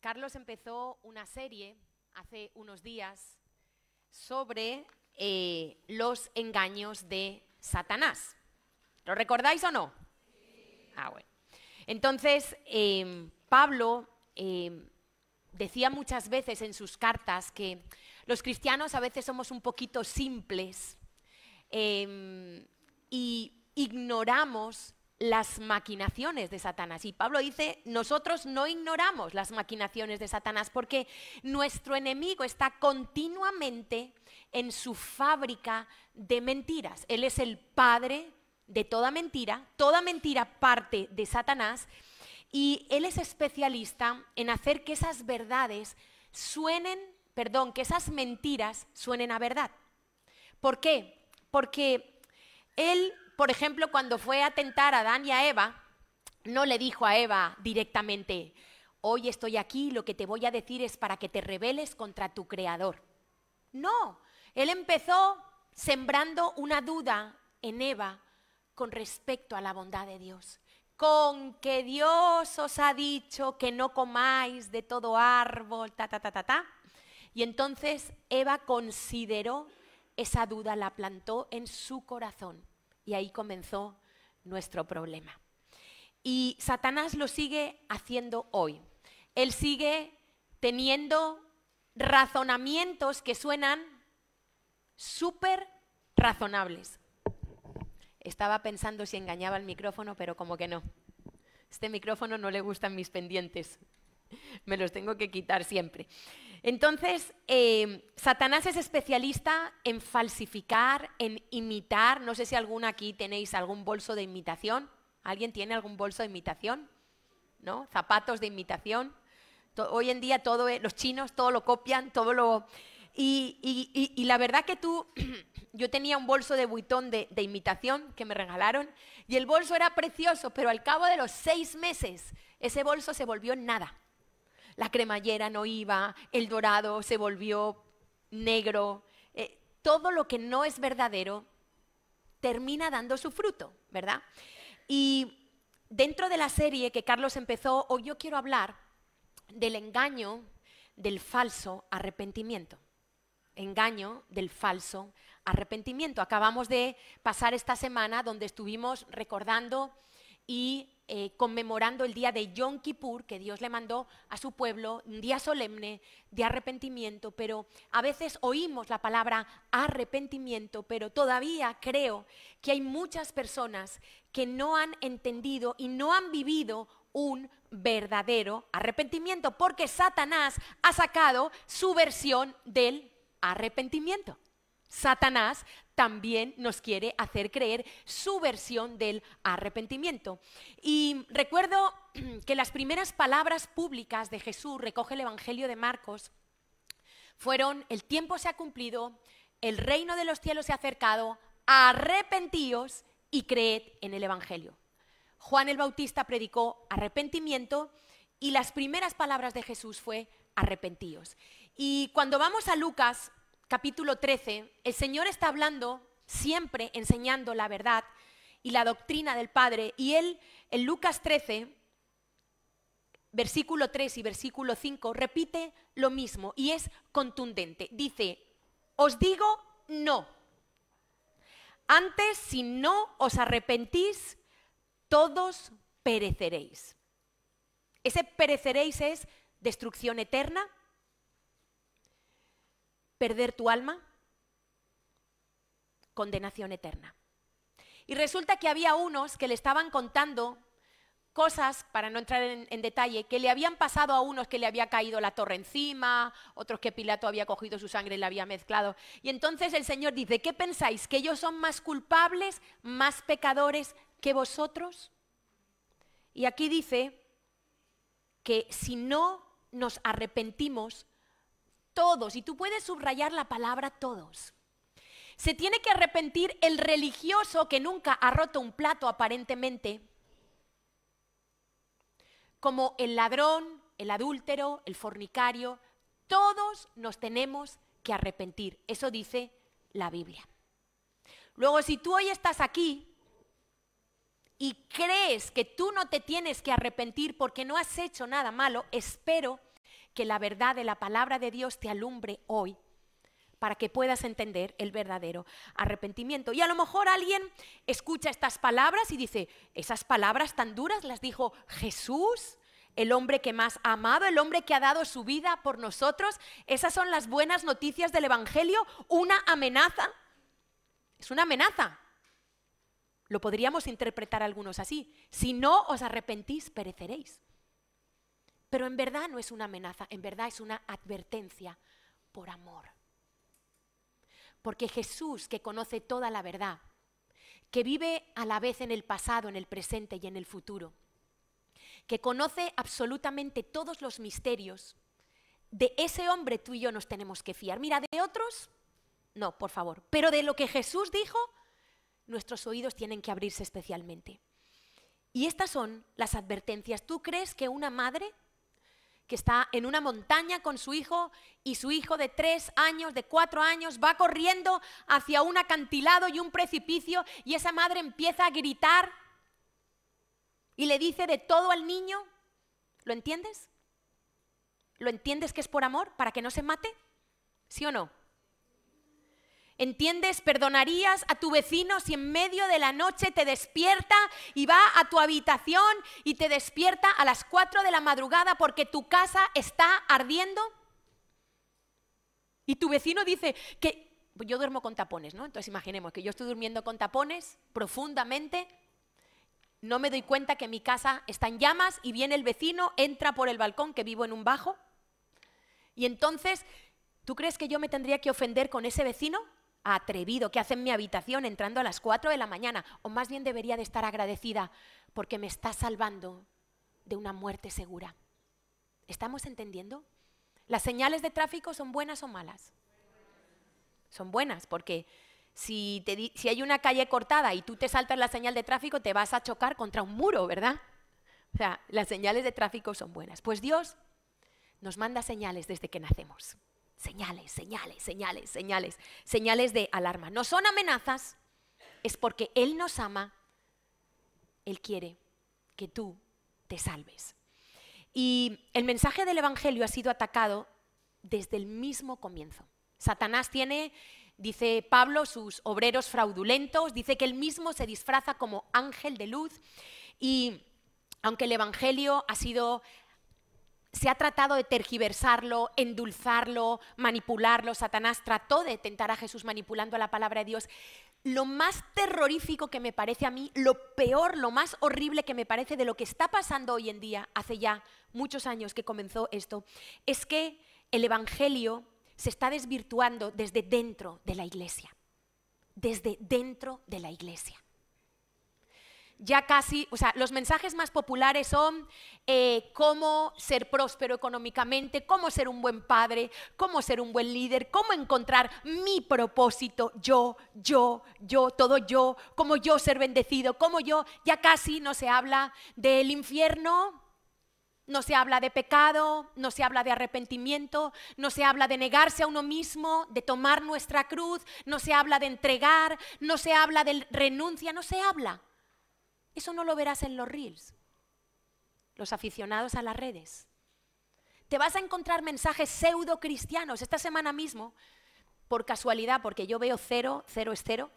Carlos empezó una serie hace unos días sobre los engaños de Satanás. ¿Lo recordáis o no? Ah, bueno. Entonces, Pablo decía muchas veces en sus cartas que los cristianos a veces somos un poquito simples y ignoramos las maquinaciones de Satanás. Y Pablo dice, nosotros no ignoramos las maquinaciones de Satanás porque nuestro enemigo está continuamente en su fábrica de mentiras. Él es el padre de toda mentira parte de Satanás y él es especialista en hacer que esas verdades que esas mentiras suenen a verdad. ¿Por qué? Porque él, por ejemplo, cuando fue a tentar a Adán y a Eva, no le dijo a Eva directamente, hoy estoy aquí, lo que te voy a decir es para que te rebeles contra tu creador. No, él empezó sembrando una duda en Eva con respecto a la bondad de Dios. Con que Dios os ha dicho que no comáis de todo árbol, Y entonces Eva consideró esa duda, la plantó en su corazón. Y ahí comenzó nuestro problema. Y Satanás lo sigue haciendo hoy. Él sigue teniendo razonamientos que suenan súper razonables. Estaba pensando si engañaba el micrófono, pero como que no. Este micrófono no le gustan mis pendientes. Me los tengo que quitar siempre. Entonces, Satanás es especialista en falsificar, en imitar. No sé si alguna aquí tenéis algún bolso de imitación. ¿Alguien tiene algún bolso de imitación? ¿No? Zapatos de imitación. Hoy en día los chinos todo lo copian, todo lo... Y la verdad que yo tenía un bolso de Vuitton de imitación que me regalaron y el bolso era precioso, pero al cabo de los 6 meses ese bolso se volvió nada. La cremallera no iba, el dorado se volvió negro. Todo lo que no es verdadero termina dando su fruto, ¿verdad? Y dentro de la serie que Carlos empezó, hoy yo quiero hablar del engaño del falso arrepentimiento. Engaño del falso arrepentimiento. Acabamos de pasar esta semana donde estuvimos recordando y conmemorando el día de Yom Kippur, que Dios le mandó a su pueblo, un día solemne de arrepentimiento, pero a veces oímos la palabra arrepentimiento, pero todavía creo que hay muchas personas que no han entendido y no han vivido un verdadero arrepentimiento, porque Satanás ha sacado su versión del arrepentimiento. Satanás también nos quiere hacer creer su versión del arrepentimiento. Y recuerdo que las primeras palabras públicas de Jesús, recoge el Evangelio de Marcos, fueron: el tiempo se ha cumplido, el reino de los cielos se ha acercado, arrepentíos y creed en el Evangelio. Juan el Bautista predicó arrepentimiento y las primeras palabras de Jesús fue arrepentíos. Y cuando vamos a Lucas capítulo 13, el Señor está hablando, siempre enseñando la verdad y la doctrina del Padre, y Él en Lucas 13, versículo 3 y versículo 5, repite lo mismo y es contundente. Dice, os digo no. Antes, si no os arrepentís, todos pereceréis. Ese pereceréis es destrucción eterna, perder tu alma, condenación eterna. Y resulta que había unos que le estaban contando cosas, para no entrar en detalle, que le habían pasado a unos, que le había caído la torre encima, otros que Pilato había cogido su sangre y la había mezclado. Y entonces el Señor dice, ¿qué pensáis? ¿Que ellos son más culpables, más pecadores que vosotros? Y aquí dice que si no nos arrepentimos, todos, y tú puedes subrayar la palabra todos. Se tiene que arrepentir el religioso que nunca ha roto un plato aparentemente, como el ladrón, el adúltero, el fornicario. Todos nos tenemos que arrepentir. Eso dice la Biblia. Luego, si tú hoy estás aquí y crees que tú no te tienes que arrepentir porque no has hecho nada malo, espero que la verdad de la palabra de Dios te alumbre hoy para que puedas entender el verdadero arrepentimiento. Y a lo mejor alguien escucha estas palabras y dice, esas palabras tan duras las dijo Jesús, el hombre que más ha amado, el hombre que ha dado su vida por nosotros. Esas son las buenas noticias del Evangelio, una amenaza. Es una amenaza. Lo podríamos interpretar algunos así. Si no os arrepentís, pereceréis. Pero en verdad no es una amenaza, en verdad es una advertencia por amor. Porque Jesús, que conoce toda la verdad, que vive a la vez en el pasado, en el presente y en el futuro, que conoce absolutamente todos los misterios, de ese hombre tú y yo nos tenemos que fiar. Mira, de otros, no, por favor. Pero de lo que Jesús dijo, nuestros oídos tienen que abrirse especialmente. Y estas son las advertencias. ¿Tú crees que una madre que está en una montaña con su hijo y su hijo de 3 años, de 4 años, va corriendo hacia un acantilado y un precipicio y esa madre empieza a gritar y le dice de todo al niño? ¿Lo entiendes? ¿Lo entiendes que es por amor, para que no se mate? ¿Sí o no? ¿Entiendes? ¿Perdonarías a tu vecino si en medio de la noche te despierta y va a tu habitación y te despierta a las 4 de la madrugada porque tu casa está ardiendo? Y tu vecino dice que yo duermo con tapones, ¿no? Entonces imaginemos que yo estoy durmiendo con tapones profundamente, no me doy cuenta que mi casa está en llamas y viene el vecino, entra por el balcón, que vivo en un bajo, y entonces, ¿tú crees que yo me tendría que ofender con ese vecino atrevido que hace en mi habitación entrando a las 4 de la mañana? O más bien debería de estar agradecida porque me está salvando de una muerte segura. ¿Estamos entendiendo? ¿Las señales de tráfico son buenas o malas? Son buenas porque si hay una calle cortada y tú te saltas la señal de tráfico, te vas a chocar contra un muro, ¿verdad? O sea, las señales de tráfico son buenas. Pues Dios nos manda señales desde que nacemos. Señales, señales, señales, señales, señales de alarma. No son amenazas, es porque Él nos ama, Él quiere que tú te salves. Y el mensaje del Evangelio ha sido atacado desde el mismo comienzo. Satanás tiene, dice Pablo, sus obreros fraudulentos, dice que él mismo se disfraza como ángel de luz y aunque el Evangelio se ha tratado de tergiversarlo, endulzarlo, manipularlo. Satanás trató de tentar a Jesús manipulando la palabra de Dios. Lo más terrorífico que me parece a mí, lo peor, lo más horrible que me parece de lo que está pasando hoy en día, hace ya muchos años que comenzó esto, es que el Evangelio se está desvirtuando desde dentro de la iglesia. Desde dentro de la iglesia. Ya casi, o sea, los mensajes más populares son cómo ser próspero económicamente, cómo ser un buen padre, cómo ser un buen líder, cómo encontrar mi propósito, yo, todo yo, cómo yo ser bendecido, cómo yo, ya casi no se habla del infierno, no se habla de pecado, no se habla de arrepentimiento, no se habla de negarse a uno mismo, de tomar nuestra cruz, no se habla de entregar, no se habla de renuncia, no se habla. Eso no lo verás en los reels, los aficionados a las redes. Te vas a encontrar mensajes pseudo cristianos. Esta semana mismo, por casualidad, porque yo veo cero es cero,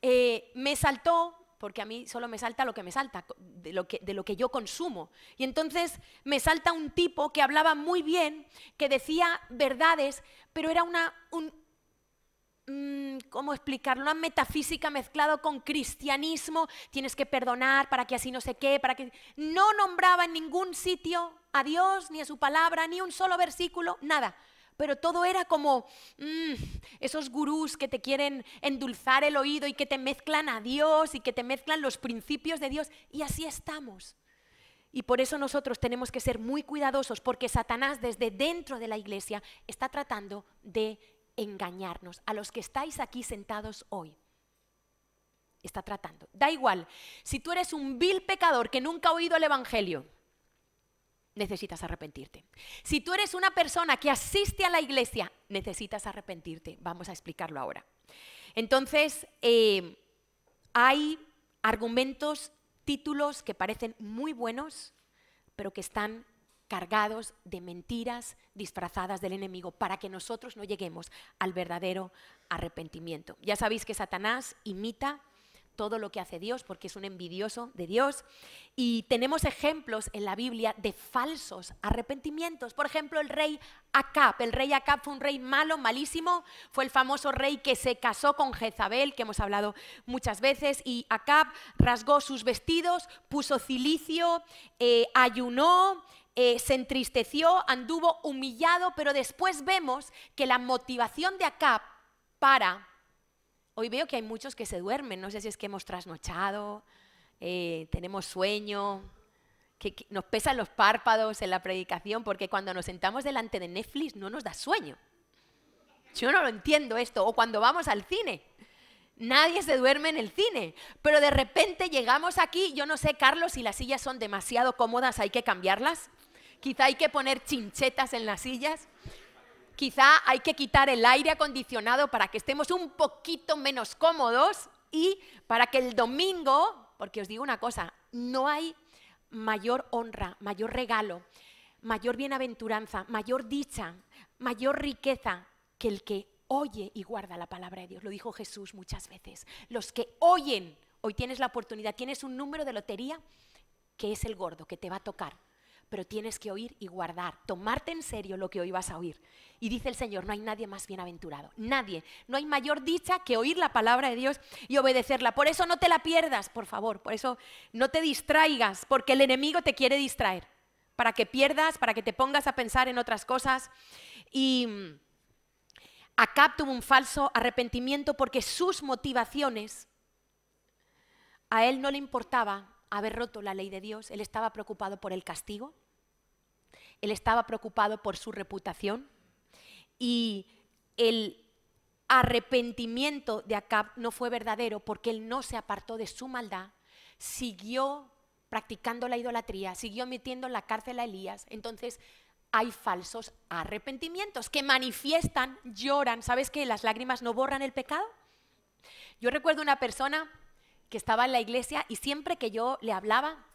me saltó, porque a mí solo me salta lo que me salta, de lo que yo consumo. Y entonces me salta un tipo que hablaba muy bien, que decía verdades, pero era ¿cómo explicarlo? Una metafísica mezclado con cristianismo. Tienes que perdonar para que así no sé qué, para que no nombraba en ningún sitio a Dios, ni a su palabra, ni un solo versículo, nada. Pero todo era como esos gurús que te quieren endulzar el oído y que te mezclan a Dios y que te mezclan los principios de Dios. Y así estamos. Y por eso nosotros tenemos que ser muy cuidadosos, porque Satanás desde dentro de la iglesia está tratando de engañarnos. A los que estáis aquí sentados hoy, está tratando. Da igual, si tú eres un vil pecador que nunca ha oído el Evangelio, necesitas arrepentirte. Si tú eres una persona que asiste a la iglesia, necesitas arrepentirte. Vamos a explicarlo ahora. Entonces, hay argumentos, títulos que parecen muy buenos, pero que están cargados de mentiras disfrazadas del enemigo para que nosotros no lleguemos al verdadero arrepentimiento. Ya sabéis que Satanás imita todo lo que hace Dios porque es un envidioso de Dios, y tenemos ejemplos en la Biblia de falsos arrepentimientos. Por ejemplo, el rey Acab. El rey Acab fue un rey malo, malísimo, fue el famoso rey que se casó con Jezabel, que hemos hablado muchas veces, y Acab rasgó sus vestidos, puso cilicio, ayunó, se entristeció, anduvo humillado, pero después vemos que la motivación de Acab para... Hoy veo que hay muchos que se duermen, no sé si es que hemos trasnochado, tenemos sueño, que nos pesan los párpados en la predicación, porque cuando nos sentamos delante de Netflix no nos da sueño. Yo no lo entiendo esto, o cuando vamos al cine. Nadie se duerme en el cine, pero de repente llegamos aquí, yo no sé, Carlos, si las sillas son demasiado cómodas, hay que cambiarlas. Quizá hay que poner chinchetas en las sillas. Quizá hay que quitar el aire acondicionado para que estemos un poquito menos cómodos y para que el domingo, porque os digo una cosa, no hay mayor honra, mayor regalo, mayor bienaventuranza, mayor dicha, mayor riqueza que el que oye y guarda la palabra de Dios. Lo dijo Jesús muchas veces. Los que oyen, hoy tienes la oportunidad, tienes un número de lotería que es el gordo, que te va a tocar. Pero tienes que oír y guardar, tomarte en serio lo que hoy vas a oír. Y dice el Señor, no hay nadie más bienaventurado, nadie. No hay mayor dicha que oír la palabra de Dios y obedecerla. Por eso no te la pierdas, por favor, por eso no te distraigas, porque el enemigo te quiere distraer, para que pierdas, para que te pongas a pensar en otras cosas. Y Acab tuvo un falso arrepentimiento porque sus motivaciones, a él no le importaba haber roto la ley de Dios, él estaba preocupado por el castigo, él estaba preocupado por su reputación, y el arrepentimiento de Acab no fue verdadero porque él no se apartó de su maldad, siguió practicando la idolatría, siguió metiendo en la cárcel a Elías. Entonces hay falsos arrepentimientos que manifiestan, lloran. ¿Sabes que las lágrimas no borran el pecado? Yo recuerdo una persona que estaba en la iglesia y siempre que yo le hablaba,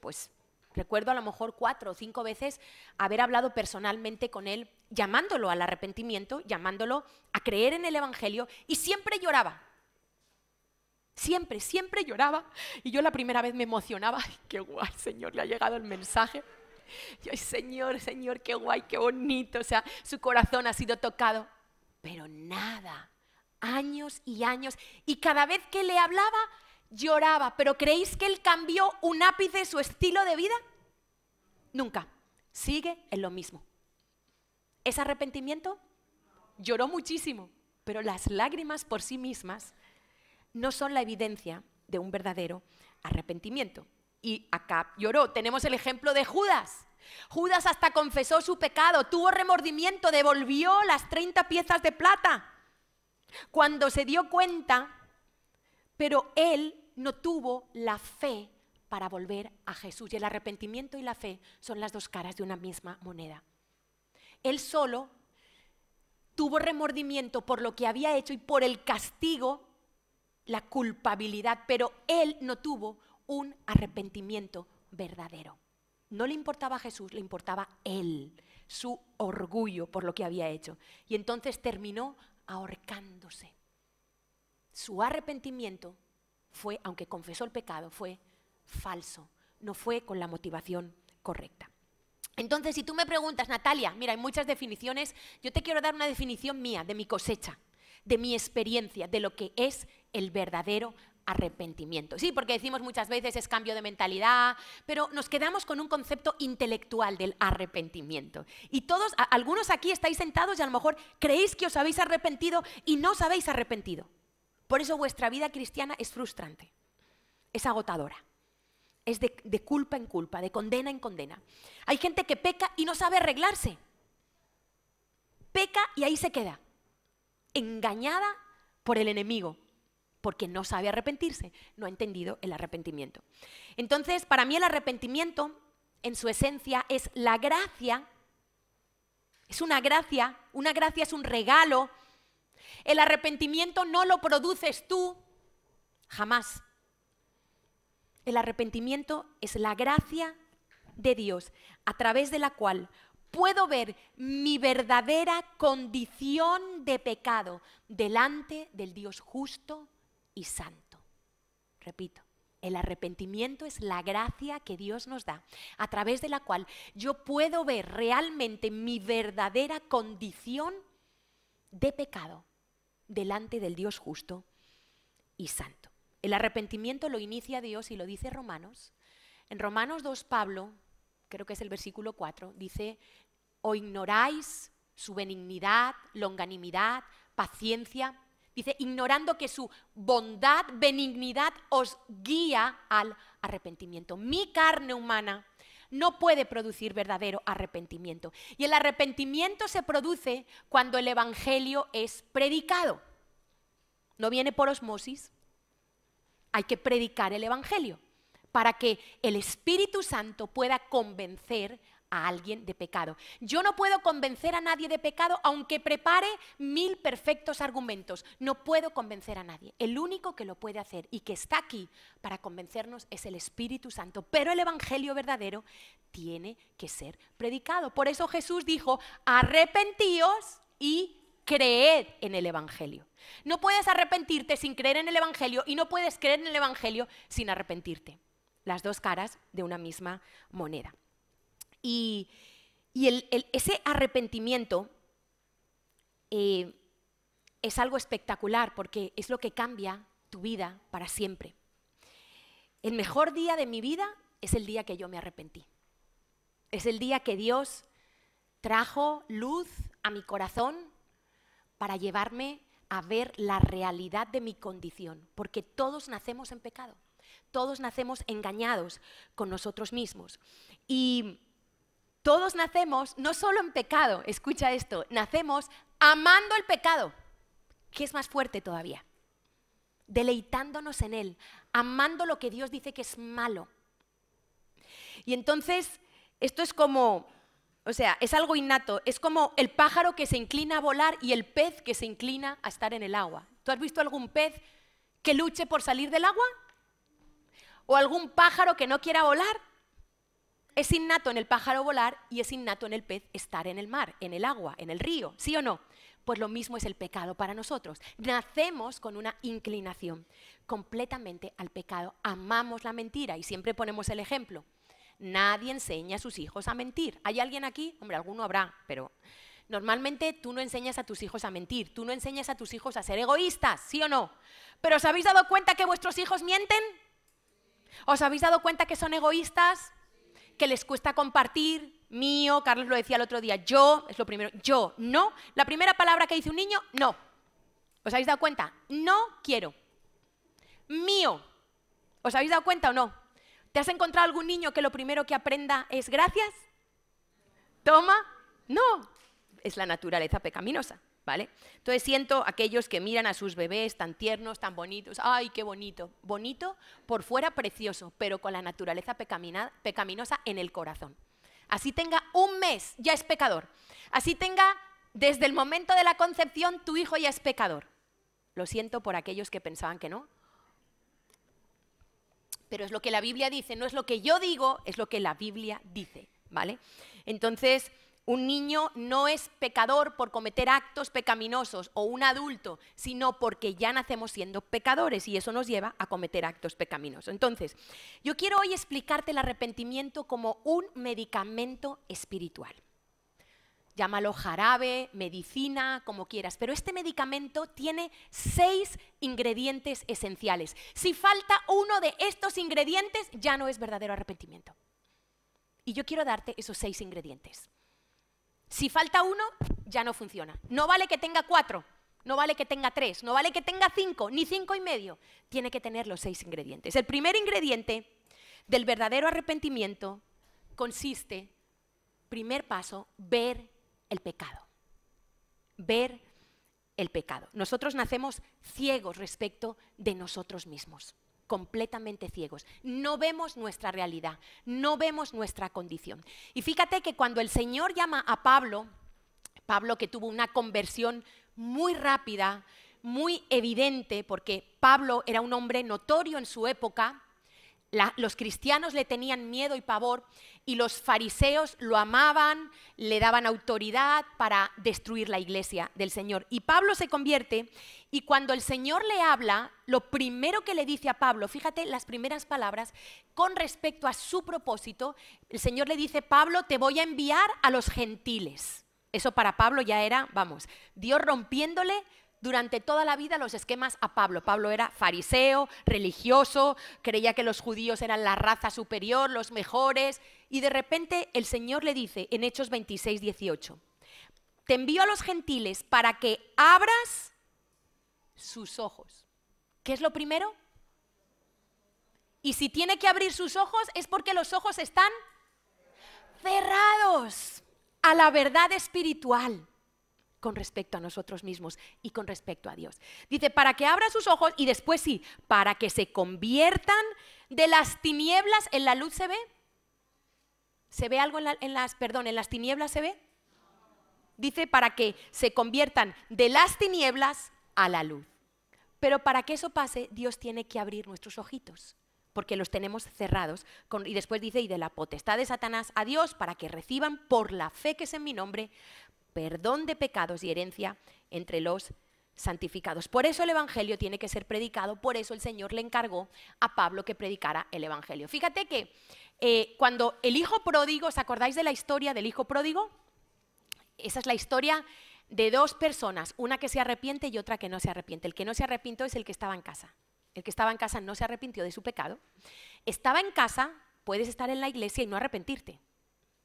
pues recuerdo a lo mejor 4 o 5 veces haber hablado personalmente con él, llamándolo al arrepentimiento, llamándolo a creer en el Evangelio, y siempre lloraba. Siempre lloraba. Y yo la primera vez me emocionaba. ¡Ay, qué guay, Señor! Le ha llegado el mensaje. Y ¡ay, Señor, qué guay, qué bonito! O sea, su corazón ha sido tocado. Pero nada. Años y años, y cada vez que le hablaba lloraba. ¿Pero creéis que él cambió un ápice su estilo de vida? Nunca. Sigue en lo mismo. ¿Es arrepentimiento? Lloró muchísimo, pero las lágrimas por sí mismas no son la evidencia de un verdadero arrepentimiento. Y Acab lloró. Tenemos el ejemplo de Judas. Judas hasta confesó su pecado, tuvo remordimiento, devolvió las 30 piezas de plata cuando se dio cuenta, pero él no tuvo la fe para volver a Jesús. Y el arrepentimiento y la fe son las dos caras de una misma moneda. Él solo tuvo remordimiento por lo que había hecho y por el castigo, la culpabilidad, pero él no tuvo un arrepentimiento verdadero. No le importaba a Jesús, le importaba él, su orgullo por lo que había hecho. Y entonces terminó ahorcándose. Su arrepentimiento fue, aunque confesó el pecado, fue falso, no fue con la motivación correcta. Entonces, si tú me preguntas, Natalia, mira, hay muchas definiciones, yo te quiero dar una definición mía, de mi cosecha, de mi experiencia, de lo que es el verdadero arrepentimiento. Sí, porque decimos muchas veces es cambio de mentalidad, pero nos quedamos con un concepto intelectual del arrepentimiento. Y todos, algunos aquí estáis sentados y a lo mejor creéis que os habéis arrepentido y no os habéis arrepentido. Por eso vuestra vida cristiana es frustrante, es agotadora, es de culpa en culpa, de condena en condena. Hay gente que peca y no sabe arreglarse. Peca y ahí se queda, engañada por el enemigo, porque no sabe arrepentirse, no ha entendido el arrepentimiento. Entonces, para mí el arrepentimiento, en su esencia, es la gracia, es una gracia es un regalo. El arrepentimiento no lo produces tú, jamás. El arrepentimiento es la gracia de Dios, a través de la cual puedo ver mi verdadera condición de pecado delante del Dios justo y santo. Repito, el arrepentimiento es la gracia que Dios nos da, a través de la cual yo puedo ver realmente mi verdadera condición de pecado delante del Dios justo y santo. El arrepentimiento lo inicia Dios y lo dice Romanos. En Romanos 2, Pablo, creo que es el versículo 4, dice: o ignoráis su benignidad, longanimidad, paciencia. Dice, ignorando que su bondad, benignidad os guía al arrepentimiento. Mi carne humana no puede producir verdadero arrepentimiento. Y el arrepentimiento se produce cuando el evangelio es predicado. No viene por osmosis. Hay que predicar el evangelio para que el Espíritu Santo pueda convencer a alguien de pecado. Yo no puedo convencer a nadie de pecado aunque prepare 1000 perfectos argumentos. No puedo convencer a nadie. El único que lo puede hacer y que está aquí para convencernos es el Espíritu Santo. Pero el evangelio verdadero tiene que ser predicado. Por eso Jesús dijo: arrepentíos y creed en el evangelio. No puedes arrepentirte sin creer en el evangelio y no puedes creer en el evangelio sin arrepentirte. Las dos caras de una misma moneda. Y ese arrepentimiento es algo espectacular porque es lo que cambia tu vida para siempre. El mejor día de mi vida es el día que yo me arrepentí. Es el día que Dios trajo luz a mi corazón para llevarme a ver la realidad de mi condición, porque todos nacemos en pecado, todos nacemos engañados con nosotros mismos. Y todos nacemos no solo en pecado, escucha esto, nacemos amando el pecado, que es más fuerte todavía, deleitándonos en él, amando lo que Dios dice que es malo. Y entonces, esto es como, o sea, es algo innato, es como el pájaro que se inclina a volar y el pez que se inclina a estar en el agua. ¿Tú has visto algún pez que luche por salir del agua? ¿O algún pájaro que no quiera volar? Es innato en el pájaro volar y es innato en el pez estar en el mar, en el agua, en el río, ¿sí o no? Pues lo mismo es el pecado para nosotros. Nacemos con una inclinación completamente al pecado. Amamos la mentira y siempre ponemos el ejemplo. Nadie enseña a sus hijos a mentir. ¿Hay alguien aquí? Hombre, alguno habrá, pero normalmente tú no enseñas a tus hijos a mentir. Tú no enseñas a tus hijos a ser egoístas, ¿sí o no? ¿Pero os habéis dado cuenta que vuestros hijos mienten? ¿Os habéis dado cuenta que son egoístas? Que les cuesta compartir, mío, Carlos lo decía el otro día, yo, es lo primero, yo, no. La primera palabra que dice un niño, no. ¿Os habéis dado cuenta? No quiero. Mío. ¿Os habéis dado cuenta o no? ¿Te has encontrado algún niño que lo primero que aprenda es gracias? ¿Toma? No. Es la naturaleza pecaminosa, ¿vale? Entonces siento aquellos que miran a sus bebés tan tiernos, tan bonitos. ¡Ay, qué bonito! Bonito, por fuera precioso, pero con la naturaleza pecaminosa en el corazón. Así tenga un mes, ya es pecador. Así tenga, desde el momento de la concepción, tu hijo ya es pecador. Lo siento por aquellos que pensaban que no. Pero es lo que la Biblia dice, no es lo que yo digo, es lo que la Biblia dice, ¿vale? Entonces, un niño no es pecador por cometer actos pecaminosos o un adulto, sino porque ya nacemos siendo pecadores y eso nos lleva a cometer actos pecaminosos. Entonces, yo quiero hoy explicarte el arrepentimiento como un medicamento espiritual. Llámalo jarabe, medicina, como quieras, pero este medicamento tiene 6 ingredientes esenciales. Si falta uno de estos ingredientes, ya no es verdadero arrepentimiento. Y yo quiero darte esos 6 ingredientes. Si falta uno, ya no funciona. No vale que tenga 4, no vale que tenga 3, no vale que tenga 5, ni 5 y medio. Tiene que tener los 6 ingredientes. El primer ingrediente del verdadero arrepentimiento consiste, primer paso, ver el pecado. Ver el pecado. Nosotros nacemos ciegos respecto de nosotros mismos, completamente ciegos. No vemos nuestra realidad, no vemos nuestra condición. Y fíjate que cuando el Señor llama a Pablo, Pablo que tuvo una conversión muy rápida, muy evidente, porque Pablo era un hombre notorio en su época, los cristianos le tenían miedo y pavor y los fariseos lo amaban, le daban autoridad para destruir la iglesia del Señor. Y Pablo se convierte y cuando el Señor le habla, lo primero que le dice a Pablo, fíjate las primeras palabras, con respecto a su propósito, el Señor le dice, Pablo, te voy a enviar a los gentiles. Eso para Pablo ya era, vamos, Dios rompiéndole durante toda la vida los esquemas a Pablo. Pablo era fariseo, religioso, creía que los judíos eran la raza superior, los mejores, y de repente el Señor le dice en Hechos 26, 18, te envío a los gentiles para que abras sus ojos. ¿Qué es lo primero? Y si tiene que abrir sus ojos es porque los ojos están cerrados a la verdad espiritual con respecto a nosotros mismos y con respecto a Dios. Dice, para que abra sus ojos y después sí, para que se conviertan de las tinieblas. ¿En la luz se ve? ¿Se ve algo en las tinieblas se ve? Dice, para que se conviertan de las tinieblas a la luz. Pero para que eso pase, Dios tiene que abrir nuestros ojitos, porque los tenemos cerrados. Y después dice, y de la potestad de Satanás a Dios, para que reciban por la fe que es en mi nombre, perdón de pecados y herencia entre los santificados. Por eso el Evangelio tiene que ser predicado, por eso el Señor le encargó a Pablo que predicara el Evangelio. Fíjate que cuando el hijo pródigo, ¿os acordáis de la historia del hijo pródigo? Esa es la historia de dos personas, una que se arrepiente y otra que no se arrepiente. El que no se arrepintió es el que estaba en casa. El que estaba en casa no se arrepintió de su pecado. Estaba en casa, puedes estar en la iglesia y no arrepentirte.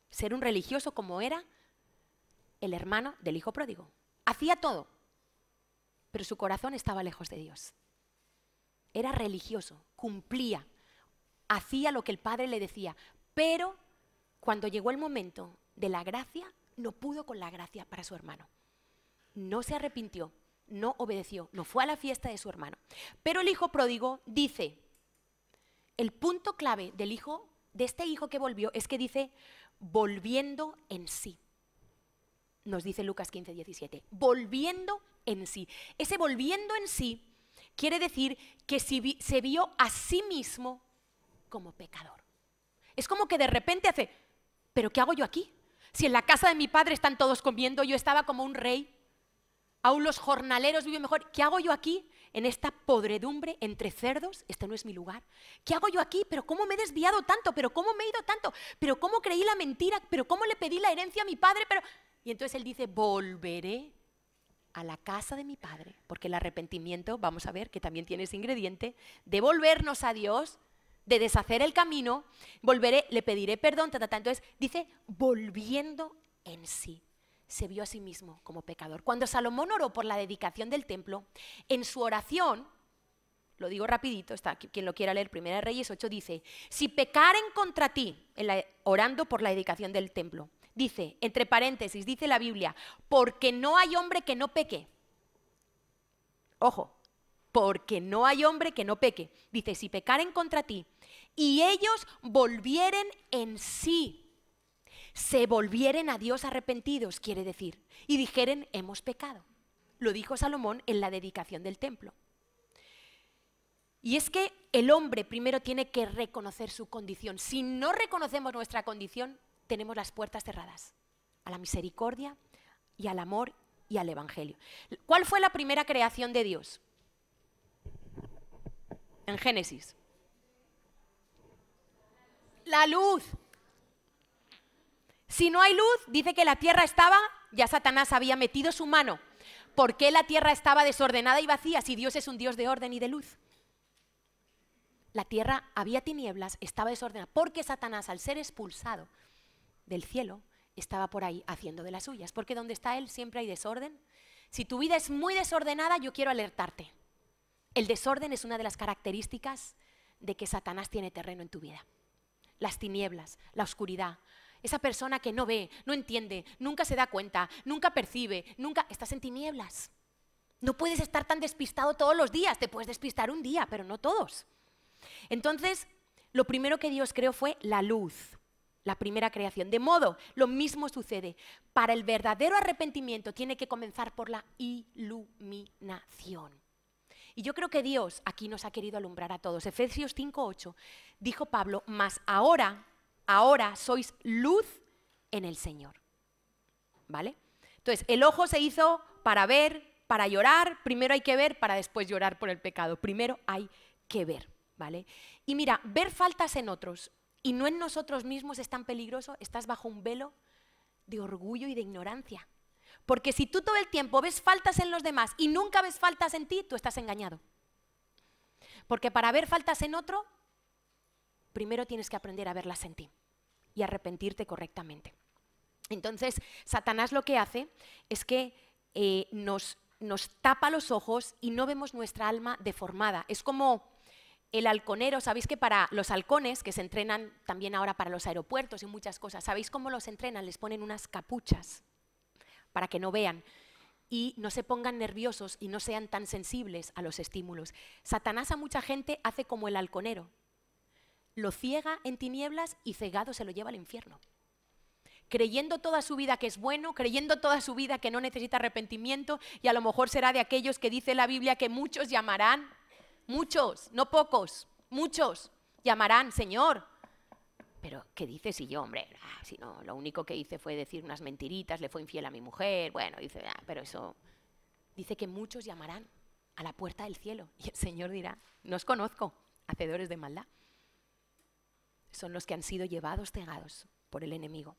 Ser un religioso como era el hermano del hijo pródigo. Hacía todo, pero su corazón estaba lejos de Dios. Era religioso, cumplía, hacía lo que el padre le decía, pero cuando llegó el momento de la gracia, no pudo con la gracia para su hermano. No se arrepintió, no obedeció, no fue a la fiesta de su hermano. Pero el hijo pródigo dice, el punto clave de este hijo que volvió es que dice, volviendo en sí. Nos dice Lucas 15, 17, volviendo en sí. Ese volviendo en sí quiere decir que se vio a sí mismo como pecador. Es como que de repente hace, ¿pero qué hago yo aquí? Si en la casa de mi padre están todos comiendo, yo estaba como un rey, aún los jornaleros viven mejor. ¿Qué hago yo aquí en esta podredumbre entre cerdos? Este no es mi lugar. ¿Qué hago yo aquí? ¿Pero cómo me he desviado tanto? ¿Pero cómo me he ido tanto? ¿Pero cómo creí la mentira? ¿Pero cómo le pedí la herencia a mi padre? Y entonces él dice, volveré a la casa de mi padre, porque el arrepentimiento, vamos a ver que también tiene ese ingrediente, de volvernos a Dios, de deshacer el camino, volveré, le pediré perdón, Entonces dice, volviendo en sí, se vio a sí mismo como pecador. Cuando Salomón oró por la dedicación del templo, en su oración, lo digo rapidito, está quien lo quiera leer, 1 Reyes 8 dice, si pecaren contra ti, orando por la dedicación del templo, dice, entre paréntesis, dice la Biblia, porque no hay hombre que no peque. Ojo, porque no hay hombre que no peque. Dice, si pecaren contra ti y ellos volvieren en sí, se volvieren a Dios arrepentidos, quiere decir, y dijeren, hemos pecado. Lo dijo Salomón en la dedicación del templo. Y es que el hombre primero tiene que reconocer su condición. Si no reconocemos nuestra condición, tenemos las puertas cerradas a la misericordia y al amor y al Evangelio. ¿Cuál fue la primera creación de Dios? En Génesis. La luz. Si no hay luz, dice que la tierra estaba, ya Satanás había metido su mano. ¿Por qué la tierra estaba desordenada y vacía si Dios es un Dios de orden y de luz? La tierra había tinieblas, estaba desordenada, porque Satanás, al ser expulsado del cielo, estaba por ahí haciendo de las suyas, porque donde está él siempre hay desorden. Si tu vida es muy desordenada, yo quiero alertarte. El desorden es una de las características de que Satanás tiene terreno en tu vida. Las tinieblas, la oscuridad, esa persona que no ve, no entiende, nunca se da cuenta, nunca percibe, estás en tinieblas. No puedes estar tan despistado todos los días, te puedes despistar un día, pero no todos. Entonces, lo primero que Dios creó fue la luz. La primera creación. De modo, lo mismo sucede. Para el verdadero arrepentimiento tiene que comenzar por la iluminación. Y yo creo que Dios aquí nos ha querido alumbrar a todos. Efesios 5:8 dijo Pablo, mas ahora sois luz en el Señor. ¿Vale? Entonces, el ojo se hizo para ver, para llorar. Primero hay que ver para después llorar por el pecado. Primero hay que ver, ¿vale? Y mira, ver faltas en otros y no en nosotros mismos es tan peligroso. Estás bajo un velo de orgullo y de ignorancia. Porque si tú todo el tiempo ves faltas en los demás y nunca ves faltas en ti, tú estás engañado. Porque para ver faltas en otro, primero tienes que aprender a verlas en ti y arrepentirte correctamente. Entonces, Satanás lo que hace es que nos tapa los ojos y no vemos nuestra alma deformada. Es como el halconero. Sabéis que para los halcones, que se entrenan también ahora para los aeropuertos y muchas cosas, ¿sabéis cómo los entrenan? Les ponen unas capuchas para que no vean y no se pongan nerviosos y no sean tan sensibles a los estímulos. Satanás a mucha gente hace como el halconero. Lo ciega en tinieblas y cegado se lo lleva al infierno. Creyendo toda su vida que es bueno, creyendo toda su vida que no necesita arrepentimiento, y a lo mejor será de aquellos que dice la Biblia que muchos llamarán, muchos, no pocos, muchos llamarán, Señor. Pero, ¿qué dices? Si yo, hombre, si no, lo único que hice fue decir unas mentiritas, le fue infiel a mi mujer, bueno, dice, pero eso, dice que muchos llamarán a la puerta del cielo, y el Señor dirá, no os conozco, hacedores de maldad. Son los que han sido llevados cegados por el enemigo.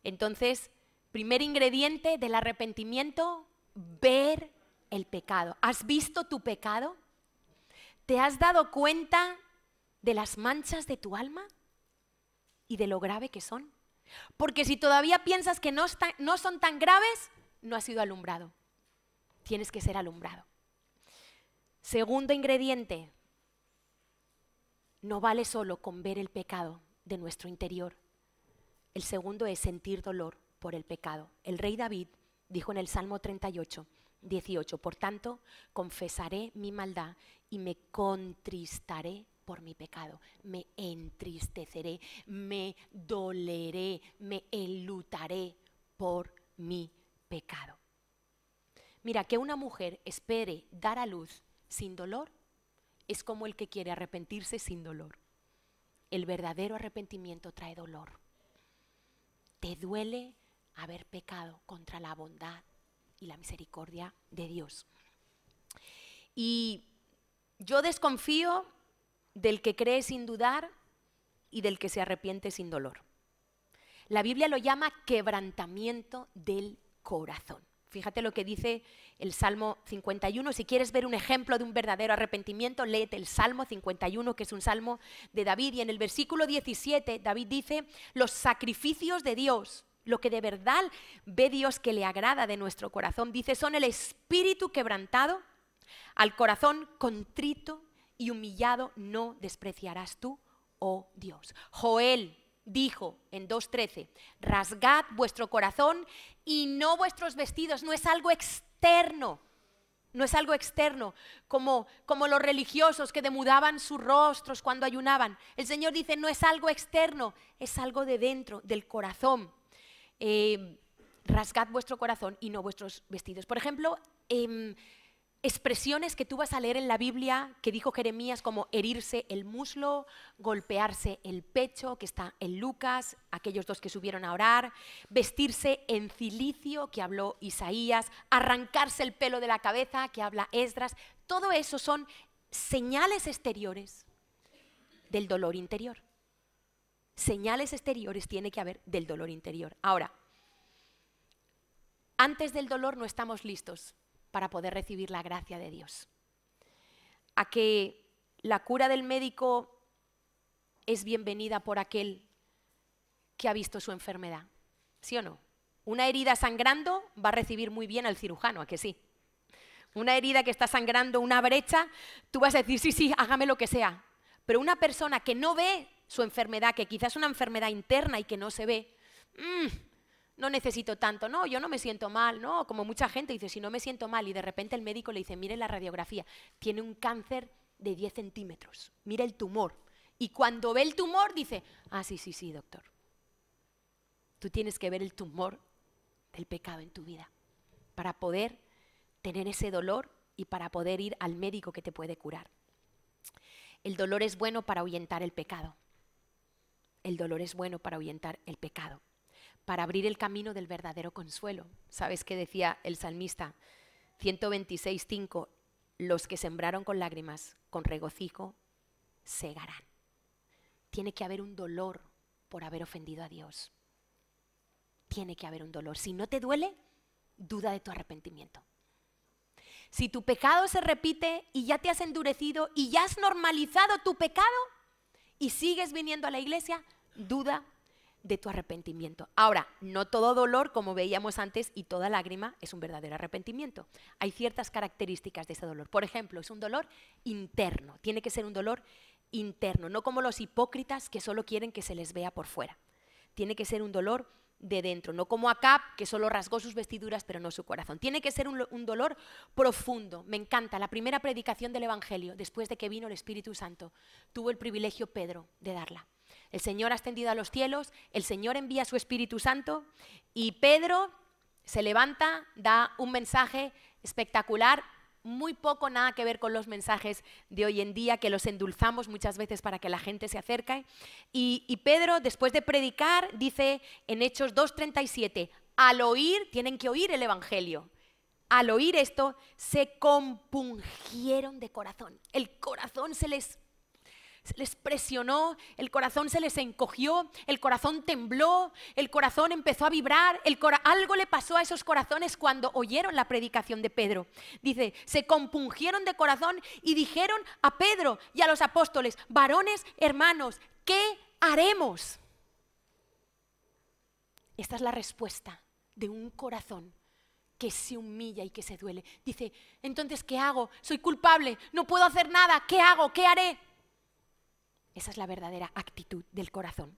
Entonces, primer ingrediente del arrepentimiento, ver el pecado. ¿Has visto tu pecado? ¿Te has dado cuenta de las manchas de tu alma y de lo grave que son? Porque si todavía piensas que no son tan graves, no has sido alumbrado. Tienes que ser alumbrado. Segundo ingrediente, no vale solo con ver el pecado de nuestro interior. El segundo es sentir dolor por el pecado. El rey David dijo en el Salmo 38, 18, por tanto, confesaré mi maldad y me contristaré por mi pecado. Me entristeceré, me doleré, me enlutaré por mi pecado. Mira, que una mujer espere dar a luz sin dolor es como el que quiere arrepentirse sin dolor. El verdadero arrepentimiento trae dolor. Te duele haber pecado contra la bondad y la misericordia de Dios. Y yo desconfío del que cree sin dudar y del que se arrepiente sin dolor. La Biblia lo llama quebrantamiento del corazón. Fíjate lo que dice el Salmo 51. Si quieres ver un ejemplo de un verdadero arrepentimiento, léete el Salmo 51, que es un salmo de David. Y en el versículo 17, David dice, los sacrificios de Dios, lo que de verdad ve Dios que le agrada de nuestro corazón, dice, son el espíritu quebrantado, al corazón contrito y humillado no despreciarás tú, oh Dios. Joel dijo en 2:13, rasgad vuestro corazón y no vuestros vestidos. No es algo externo, no es algo externo, como los religiosos que demudaban sus rostros cuando ayunaban. El Señor dice, no es algo externo, es algo de dentro, del corazón. Rasgad vuestro corazón y no vuestros vestidos. Por ejemplo, expresiones que tú vas a leer en la Biblia que dijo Jeremías, como herirse el muslo, golpearse el pecho, que está en Lucas, aquellos dos que subieron a orar, vestirse en cilicio, que habló Isaías, arrancarse el pelo de la cabeza, que habla Esdras. Todo eso son señales exteriores del dolor interior. Señales exteriores tiene que haber del dolor interior. Ahora, antes del dolor no estamos listos para poder recibir la gracia de Dios. A que la cura del médico es bienvenida por aquel que ha visto su enfermedad. ¿Sí o no? Una herida sangrando va a recibir muy bien al cirujano, ¿a que sí? Una herida que está sangrando, una brecha, tú vas a decir, sí, sí, hágame lo que sea. Pero una persona que no ve su enfermedad, que quizás es una enfermedad interna y que no se ve, no necesito tanto, no, yo no me siento mal, no, como mucha gente dice, si no me siento mal, y de repente el médico le dice, mire la radiografía, tiene un cáncer de 10 centímetros, mire el tumor, y cuando ve el tumor dice, sí, doctor, tú tienes que ver el tumor del pecado en tu vida, para poder tener ese dolor y para poder ir al médico que te puede curar. El dolor es bueno para ahuyentar el pecado. El dolor es bueno para ahuyentar el pecado, para abrir el camino del verdadero consuelo. ¿Sabes qué decía el salmista? 126:5, los que sembraron con lágrimas, con regocijo, segarán. Tiene que haber un dolor por haber ofendido a Dios. Tiene que haber un dolor. Si no te duele, duda de tu arrepentimiento. Si tu pecado se repite y ya te has endurecido y ya has normalizado tu pecado y sigues viniendo a la iglesia, duda de tu arrepentimiento. Ahora, no todo dolor, como veíamos antes, y toda lágrima es un verdadero arrepentimiento. Hay ciertas características de ese dolor. Por ejemplo, es un dolor interno. Tiene que ser un dolor interno, no como los hipócritas que solo quieren que se les vea por fuera. Tiene que ser un dolor de dentro, no como Acab, que solo rasgó sus vestiduras pero no su corazón. Tiene que ser un dolor profundo. Me encanta, la primera predicación del Evangelio, después de que vino el Espíritu Santo, tuvo el privilegio Pedro de darla. El Señor ha ascendido a los cielos, el Señor envía su Espíritu Santo y Pedro se levanta, da un mensaje espectacular, muy poco nada que ver con los mensajes de hoy en día, que los endulzamos muchas veces para que la gente se acerque. Y Pedro, después de predicar, dice en Hechos 2:37, al oír, tienen que oír el Evangelio, al oír esto, se compungieron de corazón. El corazón se les presionó, el corazón se les encogió, el corazón tembló, el corazón empezó a vibrar, algo le pasó a esos corazones cuando oyeron la predicación de Pedro. Dice, se compungieron de corazón y dijeron a Pedro y a los apóstoles, varones, hermanos, ¿qué haremos? Esta es la respuesta de un corazón que se humilla y que se duele. Dice, entonces, ¿qué hago? Soy culpable, no puedo hacer nada, ¿qué hago? ¿Qué haré? Esa es la verdadera actitud del corazón.